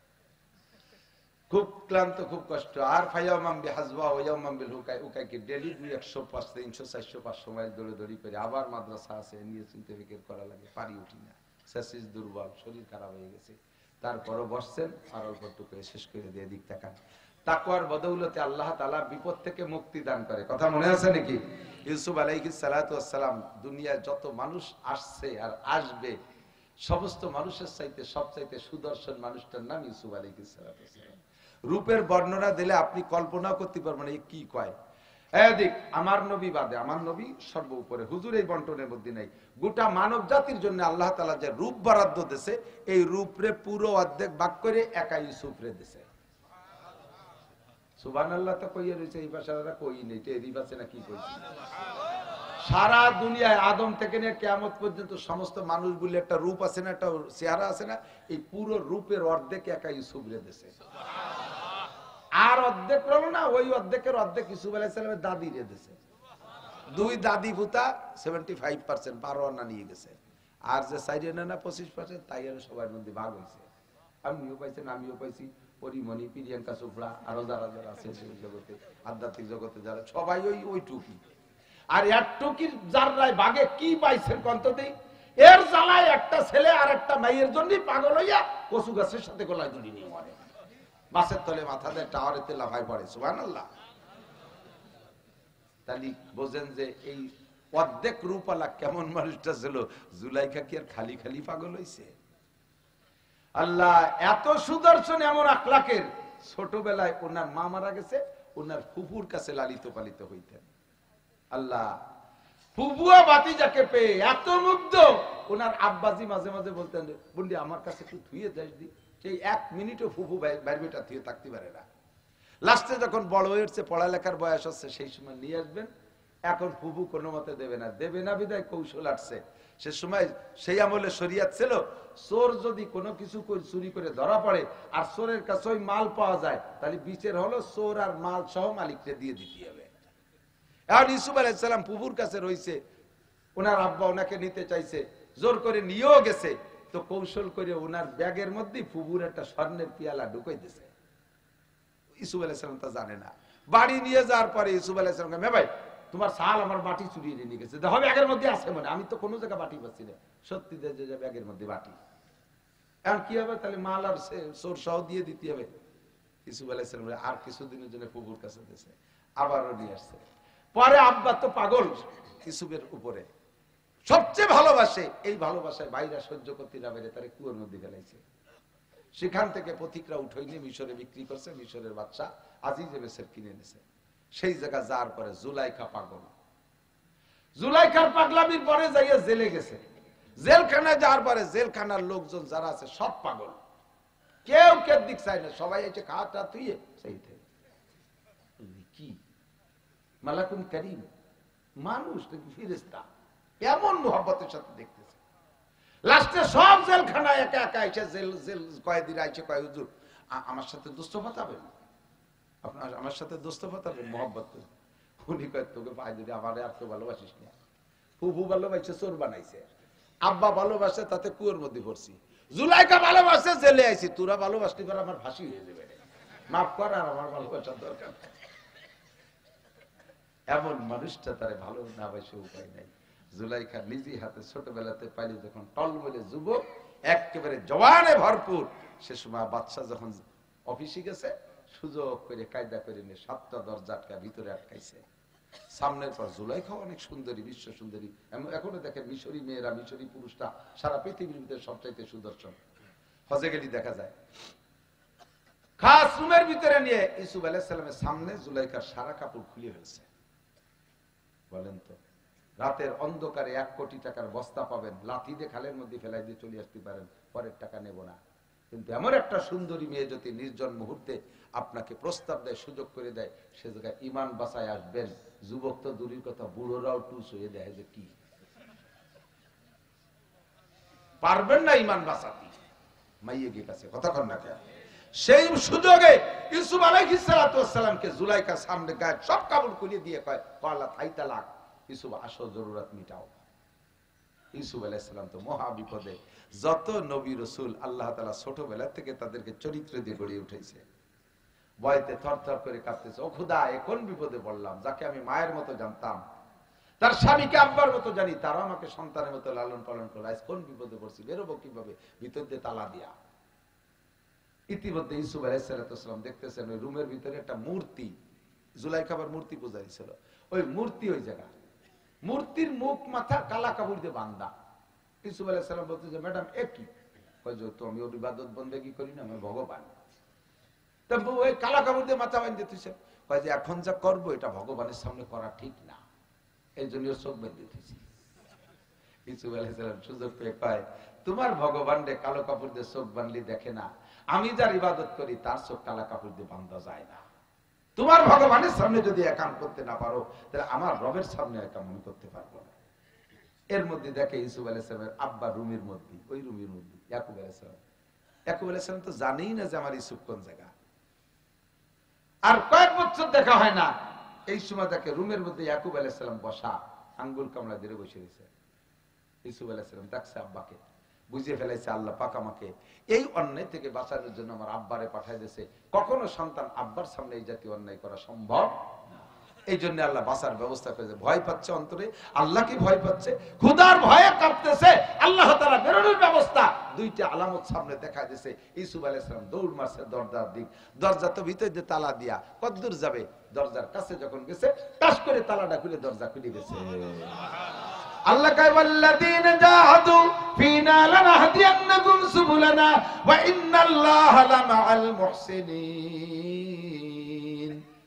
S1: খুব ক্লান্ত, খুব কষ্ট। আর ফায়ামাম বিহাজবা ওয়ায়ামাম বিল হুকাই, উকাইকে ডেইলি 200, 500, 300, 400, 500 মাইল দৌড়ি করে, আবার মাদ্রাসা আছে নিয়ে চিন্তা ফিকির করা লাগে, পারি উঠি না, শেষ দুর্বল, শরীর খারাপ হয়ে গেছে। তারপরও বসছেন, আর অল্প টুকু শেষ করে দিয়ে দিক তাকান। তাকওয়ার বদৌলতে আল্লাহ তাআলা বিপদ থেকে মুক্তি দান করে, কথা মনে আছে নাকি? ইউসুফ আলাইহিস সালাতু ওয়াস সালাম, দুনিয়ায় যত মানুষ আসছে আর আসবে সমস্ত মানুষের চাইতে সবচাইতে সুদর্শন মানুষটার নাম ইউসুফ আলাইহিস সালাতু ওয়াস সালাম। রূপের বর্ণনা দিলে আপনি কল্পনা করতে পারবেন না কি কয়। এদিক আমার নবী বাদে, আমার নবী সর্ব উপরে, হুজুর এই বন্টনের মধ্যে নাই। গোটা মানব জাতির জন্য আল্লাহ তাআলা যে রূপ বরাদ্দ দিয়েছে, এই রূপরে পুরো অর্ধেক ভাগ করে একা ইউসুফরে দিয়েছে। সুবহানাল্লাহ তো কইয়া রইছে, এই ভাষাটা কই নেই, টেরি আছে না কি কইছি। সারা দুনিয়ায় আদম থেকে নিয়ে কিয়ামত পর্যন্ত সমস্ত মানুষ বলে একটা রূপ আছে না, একটা চেহারা আছে না, এই পুরো রূপের অর্ধেক একা ইউসুফরে দিয়েছে। আর অর্ধেক রলো না, ওই অর্ধেকের অর্ধেক ইউসুফ আলাইহিস সালামের দাদি রে দিয়েছে। 2 দাদি ভূতা 75% 12 আনা নিয়ে গেছে, আর যে সাইডে না 25% তাই আর সবার মধ্যে ভাগ হয়েছে। আমিও পাইছেন, আমিও পাইছি, পরিমণি, প্রিয়াঙ্কা চোপড়া, আরো যারা যারা আছে সেই জগতে, আধ্যাত্মিক জগতে যারা, সবাই ওই টুকি। আর এর টুকির যারাই ভাগে কি পাইছেন কন্ততে, এর জ্বালায় একটা ছেলে আর একটা মাইয়ের জন্য পাগল হইয়া কচু গাছের সাথে গলায় দড়ি নিয়ে মরে, মাছের তলে মাথা দেয়, টাওয়ারেতে লাফায় পড়ে। সুবহানাল্লাহ। তাহলে বোঝেন যে এই অর্ধেক রূপালা কেমন মানুষটা ছিল। জুলাইখা কি আর খালি খালি পাগল হইছে? আল্লাহ এত সুদর্শন, এমন আখলাকের, ছোটবেলায় ওনার মা মারা গেছে, ওনার ফুফুর কাছে লালিত পালিত হইতেন। আল্লাহ ফুফুয়া বাতিজাকে পেয়ে এত মুগ্ধ, ওনার আব্বাজি মাঝে মাঝে বলতেন, বন্ডি আমার কাছে একটু ধুয়ে যাস দি, সেই 1 মিনিটও ফুফু বাইরবেটা ধুয়ে থাকতে পারে না। লাস্টে যখন বড় হয়ে উঠছে, পড়ালেখার বয়স হচ্ছে, সেই সময় নিয়ে আসবেন। এখন ফুফু কোনো মতে দেবে না বিদায় কৌশল আসছে। সে সময় সেই আমলে শরিয়াত ছিল, চোর যদি কোনো কিছু চুরি করে ধরা পড়ে আর চোরের কাছে ওই মাল পাওয়া যায়, তাহলে বিচার হলো চোর আর মাল সহ মালিককে দিয়ে দিতে হবে। এখন ইউসুফ আলাইহিস সালাম ফুফুর কাছে রয়েছে, ওনার আব্বা ওনাকে নিতে চাইছে, জোর করে নিয়েও গেছে, তো কৌশল করে ওনার ব্যাগের মধ্যে ফুফুর একটা স্বর্ণের পিয়ালা ঢুকাই দিয়েছে। ইউসুফ আলাইহিস সালাম তা জানে না। বাড়ি নিয়ে যাওয়ার পরে ইউসুফ আলাইহিস সালাম কয়, ভাই তোমার সাল আমার বাটি চুরিয়ে নিয়ে গেছে, দেখো ব্যাগের মধ্যে আছে, মানে আমি তো কোনো জায়গায় বাটি পাচ্ছি না। সত্যি যে ব্যাগের মধ্যে বাটি। এখন কি হবে, তাহলে মাল আর চোর সহ দিয়ে দিতে হবে। ইউসুফ আলাইহিস সালাম আর কিছুদিনের জন্য ফুফুর কাছে দিয়েছে, আবারও নিয়ে আসছে। পরে আব্বা তো পাগল ইউসুফের উপরে, সবচেয়ে ভালোবাসে, এই ভালোবাসায় বাইরা সহ্য করতে না পেরে তারে কুয়োর মধ্যে ফেলাইছে। সেখান থেকে পথিকরা উঠাই নিয়ে মিশরে বিক্রি করছে, মিশরের বাদশা আজিজে মিসর কিনে নিছে। সেই জায়গা যাওয়ার পরে জুলাইখা পাগল, জুলাইখার পাগলামির পরে যাইয়া জেলে গেছে। জেলখানায় যাওয়ার পরে জেলখানার লোকজন যারা আছে সব পাগল, কেউ দিক চায় না, সবাই এসে খাওয়াটা তুই সেই কি মালাকুন কারীম, মানুষ নাকি ফেরেশতা, এমন মোহাব্বতের সাথে দেখতেছে। লাস্টে সব জেলখানায় একা একা এসে জেল কয়েদির আইসে কয়, হুজুর আমার সাথে দুষ্ট ফাতাবেন, আপনার আমার সাথে দুষ্ট ফাতাবেন মোহাব্বত করে। উনি কয়, তোকে পাই যদি আমার আর তো ভালোবাসিস না। ফুফু ভালোবাসে চোর বানাইছে, আব্বা ভালোবাসে তাতে কুয়োর মধ্যে পড়ছি, জুলাইখা ভালোবাসে জেলে আইছি, তোরা ভালোবাসলি করে আমার ফাঁসি হয়ে যাবে, মাফ কর, আর আমার ভালোবাসার দরকার। এমন মানুষটা তারে ভালো না বাসে উপায় নাই। জুলাইখা নিজে হাতে ছোটবেলাতে পাইলে যখন টলমলে যুবক, একেবারে জওয়ানে ভরপুর, সে সময় বাদশা যখন অফিসে গেছে, সুযোগ করে কায়দা করে নিয়ে 7টা দরজা আটকা ভিতরে আটকাইছে। সামনের পর জুলাইখা অনেক সুন্দরী, বিশ্ব সুন্দরী, এখনো দেখেন মিশরি মেয়েরা, মিশরি পুরুষরা সারা পৃথিবীর ভিতরে সবচাইতে সুদর্শন, হজে গেলি দেখা যায়। খাস রুমের ভিতরে নিয়ে ইউসুফ আলাইহিস সালামের সামনে জুলাইখার সারা কাপড় খুলে ফেলছে। বলেন তো, রাতের অন্ধকারে 1 কোটি টাকার বস্তা পাবেন, লাথি দিয়ে খালের মধ্যে ফেলাই দিয়ে চলে আসতে পারেন, পরের টাকা নেব না। কিন্তু এমন একটা সুন্দরী মেয়ে যদি নির্জন মুহূর্তে আপনাকে প্রস্তাব দেয়, সুযোগ করে দেয়, সে জায়গায় ইমান বাঁচায় আসবেন। যুবক তো দূরের কথা, বুড়োরাও টুস হয়ে দেয় যে কি পারবেন না ইমান বাঁচাতে, মাইয়ের কাছে কথা কন না কেন। সেই সুযোগে ইউসুফ আলাইহিস সালামকে জুলাইখার সামনে গায়ে সব কাপড় খুলে দিয়ে কয়, কয়লা থাই তালাক, ইউসুফ আসো জরুরত মিটাও। ইউসুফ আলাইহিস সালাম তো মহা বিপদে। যত নবী রাসূল আল্লাহ তাআলা ছোটবেলা থেকে তাদেরকে চরিত্র দিয়ে গড়ে উঠেছে, ভয়তে থরথর করে কাঁপতেছে, ও খোদা এখন বিপদে পড়লাম, যাকে আমি মায়ের মতো জানতাম, তার স্বামীকে আব্বার মতো জানি, তারা আমাকে সন্তানের মতো লালন পালন করে, আজ কোন বিপদে পড়ছি, বেরোবো কিভাবে, ভিতর দিয়ে তালা দিয়া। ইতিমধ্যে ইউসুফ আলাইহিস সালাম দেখতেছেন ওই রুমের ভিতরে একটা মূর্তি, জুলাইখা আবার মূর্তি পূজারী ছিল, ওই মূর্তি ওই জায়গা, মূর্তির মুখ মাথা কালা কাপড় দিয়ে বাঁধা। ইউসুফ আলাইহিস সালাম বলতেছে, ম্যাডাম এ কি? কয় যে তো আমি ওর ইবাদত বন্দেগী করি না, আমি ভগবান। তবু ওই কালা কাপড় দিয়ে মাথা বাঁধতে দিতেছে, কয় যে এখন যা করবো এটা ভগবানের সামনে করা ঠিক না, এই জন্য চোখ বেঁধে দিতেছি। ইউসুফ আলাইহিস সালাম সুযোগ পেয়ে কয়, তোমার ভগবান রে কালো কাপড় দিয়ে চোখ বাঁধলি দেখে না, আমি যার ইবাদত করি তার চোখ কালা কাপড় দিয়ে বাঁধা যায় না। তোমার ভগবানের সামনে যদি একাম করতে না পারো, তাহলে আমার রবের সামনে একাম আমি করতে পারবো না। এর মধ্যে দেখে ইউসুফ আলাইহিস সালামের আব্বা রুমের মধ্যে, ওই রুমের মধ্যে ইয়াকুব আলাইহিস সালাম। ইয়াকুব আলাইহিস সালাম তো জানেই না যে আমার ইউসুফ কোন জায়গা, আর কয়েক বছর দেখা হয় না। এই সময় দেখে রুমের মধ্যে ইয়াকুব আলাইহিস সালাম বসা, আঙ্গুল কামড়া দিয়ে বসে রয়েছে। ইউসুফ আলাইহিস সালাম দেখছে আব্বাকে, বুঝে ফেলাইছে আল্লাহ পাক আমাকে এই অন্যায় থেকে বাঁচানোর জন্য আমার আব্বারে পাঠাই দিয়েছে। কখনো সন্তান আব্বার সামনে এই জাতীয় অন্যায় করা সম্ভব না, এই জন্য আল্লাহ বাঁচার ব্যবস্থা করেছে। ভয় পাচ্ছে অন্তরে, আল্লাহকে ভয় পাচ্ছে, খোদার ভয়ে কাঁপতেছে, আল্লাহ তাআলা বেরোনোর ব্যবস্থা দুইটা আলামত সামনে দেখা দিয়েছে। ইউসুফ আলাইহিস সালাম দৌড় মারছে দরজার দিক, দরজা তো ভিতর দিয়ে তালা দিয়া, কতদূর যাবে, দরজার কাছে যখন গেছে টাস করে তালাটা খুলে দরজা খুলে গেছে। আল্লাহ কয়, ওয়াল্লাযীনা জাহাদু ফীনা লানাহদিয়ান্নাকুম সুবুলানা ওয়া ইন্নাল্লাহা লামাআল মুহসিনিন।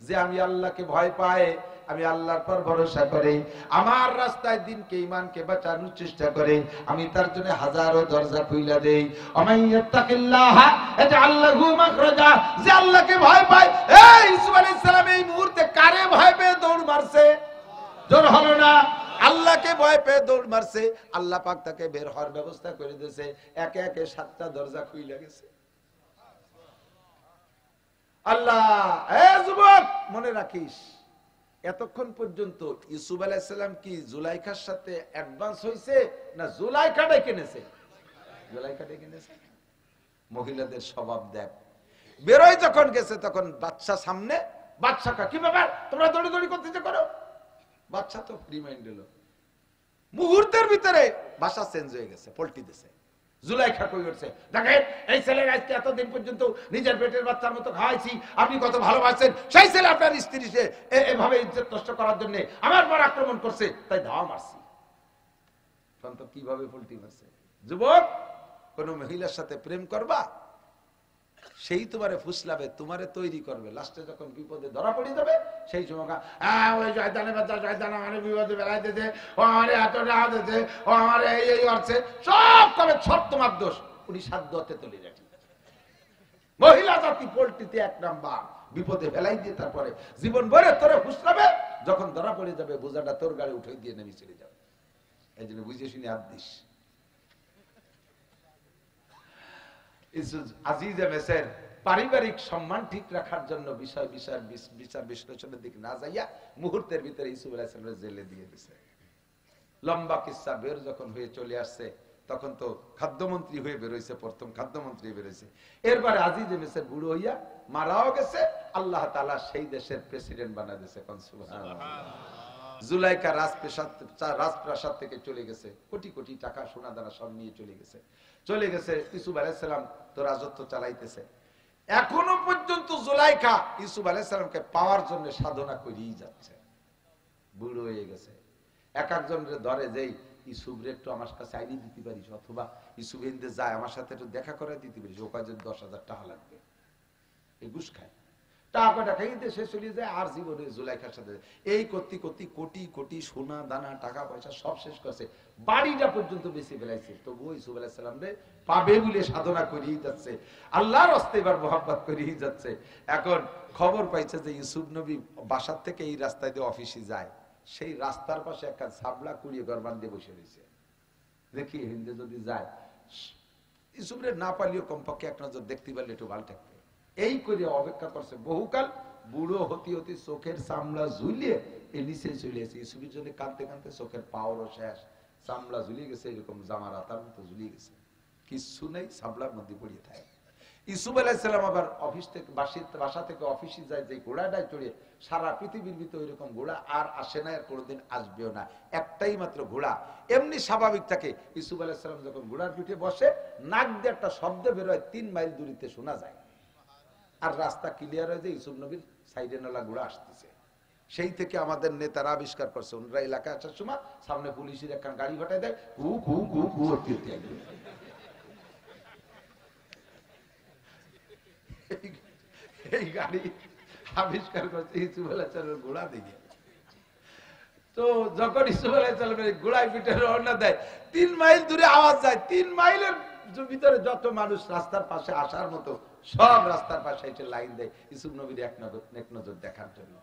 S1: যে আমি আল্লাহকে ভয় পায়, আমি আল্লাহর পর ভরসা করে আমার রাস্তায় দিনকে ঈমানকে বাঁচানোর চেষ্টা করে আমি তার জন্য হাজারো দরজা খুইলা দেই আমাইয়াত্তাকিল্লাহ ইয়াজআল লাহু মাখরাজা যে আল্লাহকে ভয় পায় এই ইউসুফ আলাইহিস সালাম এই মুহূর্তে কারে ভয় পেয়ে দৌড় মারছে জোর হলো না আল্লাহকে ভয় পেয়ে দৌড় মারছে আল্লাহ পাক তাকে বের হওয়ার ব্যবস্থা করে দিয়েছে একে একে 7টা দরজা খুইলা গেছে আল্লাহ এ যুবক মনে রাখিস এতক্ষণ পর্যন্ত ইউসুফ আলাইহিস সালাম কি জুলাইখার সাথে অ্যাডভান্স হইছে না জুলাইখা ডেকে নেছে জুলাইখা ডেকে নেছে মহিলাদের স্বভাব দেখ বেরোয় যখন গেছে তখন বাদশা সামনে বাদশাকে কি ব্যাপার তোমরা দৌড়াদৌড়ি করতেছ করো বাদশা তো ফ্রি মাইন্ড হলো মুহূর্তের ভিতরে ভাষা চেঞ্জ হয়ে গেছে পল্টি দিছে জুলাইখা কই উঠছে দেখেন এই ছেলের আজকে এতদিন পর্যন্ত নিজের পেটের বাচ্চার মতো খাওয়াইছি আপনি কত ভালোবাসেন সেই ছেলে আপনার স্ত্রীকে এভাবে ইজ্জত নষ্ট করার জন্য আমার পর আক্রমণ করছে তাই ধাওয়া মারছি তো কিভাবে পল্টি মারছে যুবক কোন মহিলার সাথে প্রেম করবা সেই তোমারে ফুসলাবে তোমারে তৈরি করবে লাস্টে যখন বিপদে ধরা পড়ে যাবে সেই সময় ওই শয়তানের বাচ্চা শয়তান আমারে বিপদে বেলায় দিয়েছে ও আমারে এত টাকা দিয়েছে ও আমারে এই করছে সব কবে সব তোমার দোষ উনি সাধ্য হতে তুলে রাখি মহিলা জাতি পোল্ট্রিতে 1 নাম্বার বিপদে ফেলাই দিয়ে তারপরে জীবন ভরে তোরে ফুসলাবে যখন ধরা পড়ে যাবে বোঝাটা তোর গাড়ি উঠে দিয়ে নেমে চলে যাবে এই জন্য বুঝে শুনে হাত দিস আজিজে মেসের পারিবারিক সম্মান ঠিক রাখার জন্য বিষয় বিচার বিশ্লেষণের দিকে না যাইয়া মুহূর্তের ভিতরে ইউসুফ আলাইহিস সালাম জেলে দিয়ে দিয়েছে লম্বা কিসসা বের যখন হয়ে চলে আসছে তখন তো খাদ্যমন্ত্রী হয়ে বেরোইছে প্রথম খাদ্যমন্ত্রী বেরোইছে এরপরে আজিজে মেসের বুড়ো হইয়া মারাও গেছে আল্লাহ তাআলা সেই দেশের প্রেসিডেন্ট বানায় দিয়েছে কোন সুবহানাল্লাহ জুলাইখা রাজপ্রাসাদ থেকে চলে গেছে কোটি কোটি টাকা সোনা দানা সব নিয়ে চলে গেছে ইউসুফ আলাইহিস সালাম তো রাজত্ব চালাইতেছে এখনো পর্যন্ত জুলাইখা ইউসুফ আলাইহিস সালামকে পাওয়ার জন্য সাধনা করেই যাচ্ছে বুড়ো হয়ে গেছে এক একজনের ধরে যেই ইউসুফ রে একটু আমার কাছে আইনি দিতে পারিস অথবা ইউসুফ এনদে যায় আমার সাথে একটু দেখা করে দিতে পারিস ও কাজে 10,000 টাকা লাগবে এই ঘুষ খায় টাকাটা খাইতে সে চলে যায় আর জীবনে জুলাইখার সাথে এই করতে করতে কোটি কোটি সোনা দানা টাকা পয়সা সব শেষ করছে বাড়িটা পর্যন্ত বেশি বেলাইছে তবুও ইউসুফ আলাইহিস সালাম রে পাবে বলে সাধনা করেই যাচ্ছে আল্লাহর রাস্তায় এবার মোহাব্বত করেই যাচ্ছে এখন খবর পাইছে যে ইউসুফ নবী বাসার থেকে এই রাস্তায় দিয়ে অফিসে যায় সেই রাস্তার পাশে একটা ছাবলা কুড়িয়ে গরবান দিয়ে বসে রয়েছে দেখি হিন্দে যদি যায় ইউসুফ রে না পারলেও কমপক্ষে এক নজর দেখতে পারলে একটু ভালো থাকবে এই করে অপেক্ষা করছে বহুকাল বুড়ো হতে হতে চোখের চামড়া ঝুলিয়ে এই নিচে চলে এসে ইউসুফের জন্য কাঁদতে কাঁদতে চোখের পাওয়ারও শেষ চামড়া ঝুলিয়ে গেছে এরকম জামা রাতার মতো ঝুলিয়ে গেছে কিছু নেই চামড়ার মধ্যে পড়িয়ে থাকে ইউসুফ আলাইহিস সালাম আবার অফিস থেকে বাসা থেকে অফিসে যায় যে ঘোড়াটায় চড়ে সারা পৃথিবীর ভিতরে এরকম ঘোড়া আর আসে না আর কোনোদিন আসবেও না একটাই মাত্র ঘোড়া এমনি স্বাভাবিক থাকে ইউসুফ আলাইহিস সালাম যখন ঘোড়ার পিঠে বসে নাক দিয়ে একটা শব্দ বেরোয় 3 মাইল দূরিতে শোনা যায় আর রাস্তা ক্লিয়ার হয়ে যায় ইউসুফ নবীর সাইডে নালা ঘোড়া আসতেছে সেই থেকে আমাদের নেতারা আবিষ্কার করছে ওনারা এলাকায় আসার সময় সামনে পুলিশের একটা গাড়ি ঘটায় দেয় ঘু ঘু ঘু ঘু এই গাড়ি আবিষ্কার করছে ইউসুফ আলাইহিস সালামের ঘোড়া দিয়ে তো যখন ইউসুফ আলাইহিস সালামের ঘোড়ায় পিঠে রওনা দেয় 3 মাইল দূরে আওয়াজ যায় 3 মাইলের ভিতরে যত মানুষ রাস্তার পাশে আসার মতো সব রাস্তার পাশে এসে লাইন দেয় ইউসুফ নবীর এক নজর দেখার জন্য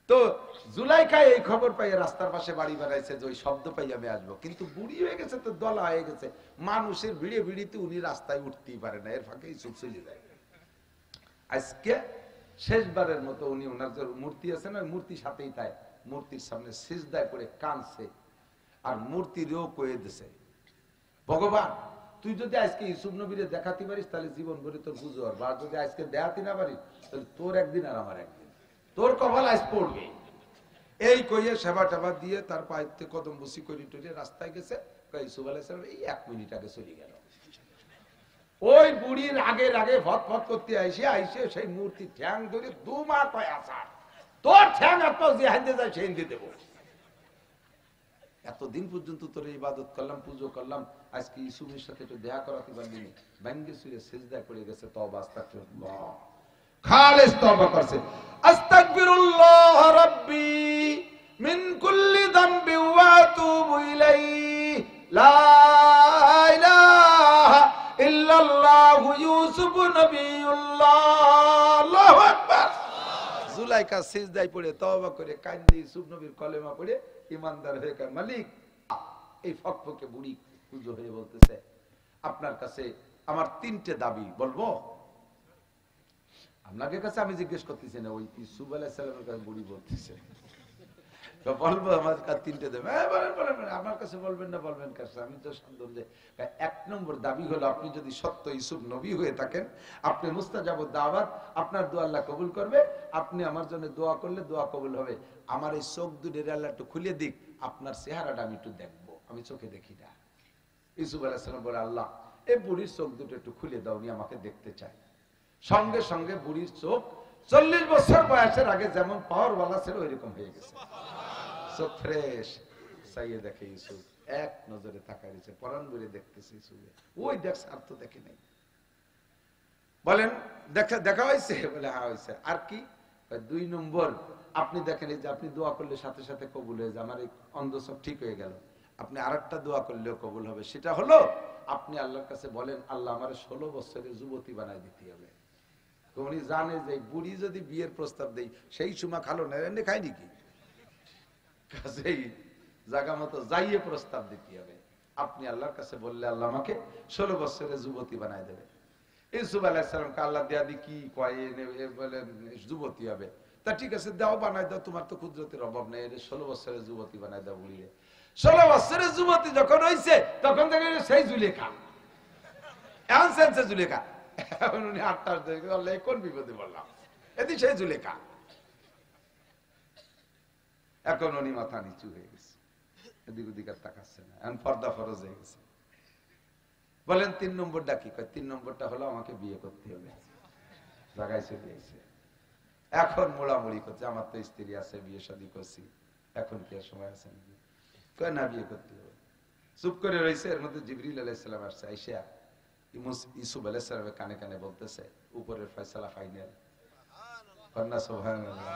S1: তো জুলাইখা এই খবর পাইয়ে রাস্তার পাশে বাড়ি বানাইছে যে ওই শব্দ পাই আমি আসবো কিন্তু বুড়ি হয়ে গেছে তো দলা হয়ে গেছে মানুষের ভিড়ে ভিড়িতে উনি রাস্তায় উঠতেই পারে না এর ফাঁকে ইউসুফ চলে যায় আজকে শেষবারের মতো উনি ওনার যে মূর্তি আছে না মূর্তির সাথেই তাই মূর্তির সামনে সিজদায় পড়ে কাঁদছে আর মূর্তিরও কয়ে দিছে ভগবান তুই যদি আজকে ইউসুফ নবীরে দেখাতে পারিস তাহলে জীবন ভরে তোর বুঝো আর যদি আজকে দেখাতে না পারিস তাহলে তোর একদিন আর আমার একদিন তোর কপাল আজ পড়বে এই কইয়ে সেবা টেবা দিয়ে তার পাইতে কদম বসি করে টুরে রাস্তায় গেছে ইউসুফ আলাইহিস সালাম এই 1 মিনিট আগে চলে গেল ওই বুড়ির আগে ভট ভট করতে আইসে সেই মূর্তি ঠ্যাং ধরে 2 মাস কয় আসার তোর ঠ্যাং এত যে হাইতে যায় সেই দিয়ে দেবো এতদিন পর্যন্ত তোর ইবাদত করলাম পুজো করলাম আজকে ইউসুফের সাথে একটু দেখা করাতে পারলি ভাঙ্গে সুরে সিজদা করে গেছে তওবা আস্তাগফিরুল্লাহ খালেস তওবা করছে। আস্তাগফিরুল্লাহ রাব্বি মিন কুল্লি যামবি ওয়া আতুবু ইলাইহি লা ইলাহা ইল্লাল্লাহু ইউসুফু নবিয়ুল্লাহ। আল্লাহু আকবার। জুলাইখা সিজদায় পড়ে তওবা করে কান্দে ইউসুফ নবীর কলেমা পড়ে ইমানদার হয়ে কয়, মালিক, এই ফকফকে বুড়ি পুজো হয়ে বলতেছে, আপনার কাছে আমার 3টে দাবি বলবো। আপনাদের কাছে আমি জিজ্ঞেস করতেছি না, ওই ইউসুফ আলাইহিস সালামের কাছে বুড়ি বলতেছে, তো বলবো আমার কাছে 3টে দাবি। বলেন বলেন, আমার কাছে বলবেন না, বলবেন কাছে। আমি তো সুন্দর যে 1 নম্বর দাবি হলো, আপনি যদি সত্য ইউসুফ নবী হয়ে থাকেন, আপনি মুস্তাজাব দাওয়াত, আপনার দোয়া আল্লাহ কবুল করবে। আপনি আমার জন্য দোয়া করলে দোয়া কবুল হবে। আমার এই চোখ দুটোর আল্লাহ একটু খুলে দিক, আপনার চেহারাটা আমি একটু দেখবো, আমি চোখে দেখি না। ইউসুফ আলাইহিস সালাম বলে, আল্লাহ, এই বুড়ির চোখ দুটো একটু খুলে দাও, উনি আমাকে দেখতে চাই। সঙ্গে সঙ্গে বুড়ির চোখ 40 বছর বয়সের আগে যেমন পাওয়ার ওয়ালা ছিল ওইরকম হয়ে গেছে, চোখ ফ্রেশ। চাইয়ে দেখে ইউসুফ, এক নজরে তাকায় রয়েছে, পরাণ ভরে দেখতেছে ইউসুফে। ওই দেখছে, আর তো দেখে নাই। বলেন দেখা হয়েছে? বলে হ্যাঁ হয়েছে। আর কি? 2 নম্বর, আপনি দেখেন এই যে আপনি দোয়া করলে সাথে সাথে কবুল হয়ে যায়, আমার এই অন্ধ চোখ ঠিক হয়ে গেল। আপনি আরেকটা দোয়া করলেও কবুল হবে, সেটা হলো আপনি আল্লাহর কাছে বলেন, আল্লাহ আমার 16 বছরের যুবতী বানাই দিতে হবে। উনি জানে যে বুড়ি যদি বিয়ের প্রস্তাব দেই, সেই সময় খালো না, এমনি খাই নাকি, কাজেই জায়গা মতো যাইয়ে প্রস্তাব দিতে হবে। আপনি আল্লাহর কাছে বললে আল্লাহ আমাকে 16 বছরের যুবতী বানাই দেবে। ইউসুফ আলাইহিস সালামকে আল্লাহ দেয়া দি কি কয়, বলেন যুবতী হবে। তা ঠিক আছে, দাও, বানাই দাও, তোমার তো কুদরতের অভাব নেই, 16 বছরের যুবতী বানাই দাও বুড়িয়ে। 16 বছরের যুবতী যখন হয়েছে, তখন থেকে সেই জুলেখা, এখন সেন্সে জুলেখা। এখন উনি 8 দেখে আল্লাহ কোন বিপদে বললাম, এদিকে সেই জুলেখা। এখন উনি মাথা নিচু হয়ে গেছে, এদিক ওদিক আর তাকাচ্ছে না, এখন পর্দা ফরজ হয়ে গেছে। বলেন 3 নম্বরটা কি? 3 নম্বরটা হলো আমাকে বিয়ে করতে হবে। জায়গায় চলে এসে এখন মোড়ামুড়ি করছে, আমার তো স্ত্রী আছে, বিয়ে শাদী করছি, এখন কি আর সময় আছে নাকি? কয় না, বিয়ে করতে হবে। চুপ করে রয়েছে। এর মধ্যে জিবরিল আলাইহিস সালাম আসছে, আইসা ইউসুফ আলাইহিস সালামের কানে কানে বলতেছে, উপরের ফয়সালা ফাইনাল, কন্যা সুবহানাল্লাহ,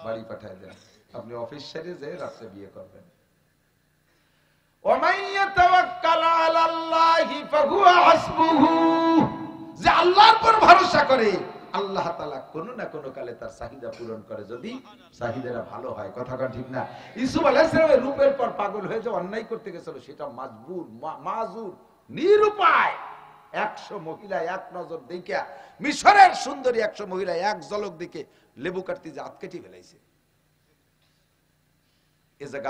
S1: বাড়ি পাঠায় দেন, আপনি অফিস সেরে যে রাত্রে বিয়ে করবেন। ওয়ামান ইয়াতাওয়াক্কাল আলাল্লাহি ফাহুয়া হাসবুহু, যে আল্লাহর উপর ভরসা করে, আল্লাহ তাআলা কোন না কোন কালে তার চাহিদা পূরণ করে, যদি চাহিদাটা ভালো হয়। কথাটা ঠিক না? ইউসুফ আলাইহিস সালামের রূপের পর পাগল হয়ে যে অন্যায় করতে গেছিল, সেটা মাজবুর, মাজুর, নিরুপায়। 100 মহিলা এক নজর দেখে, মিশরের সুন্দরী 100 মহিলা এক ঝলক দেখে লেবু কাটতে যে আটকেটি ফেলাইছে। এ জায়গা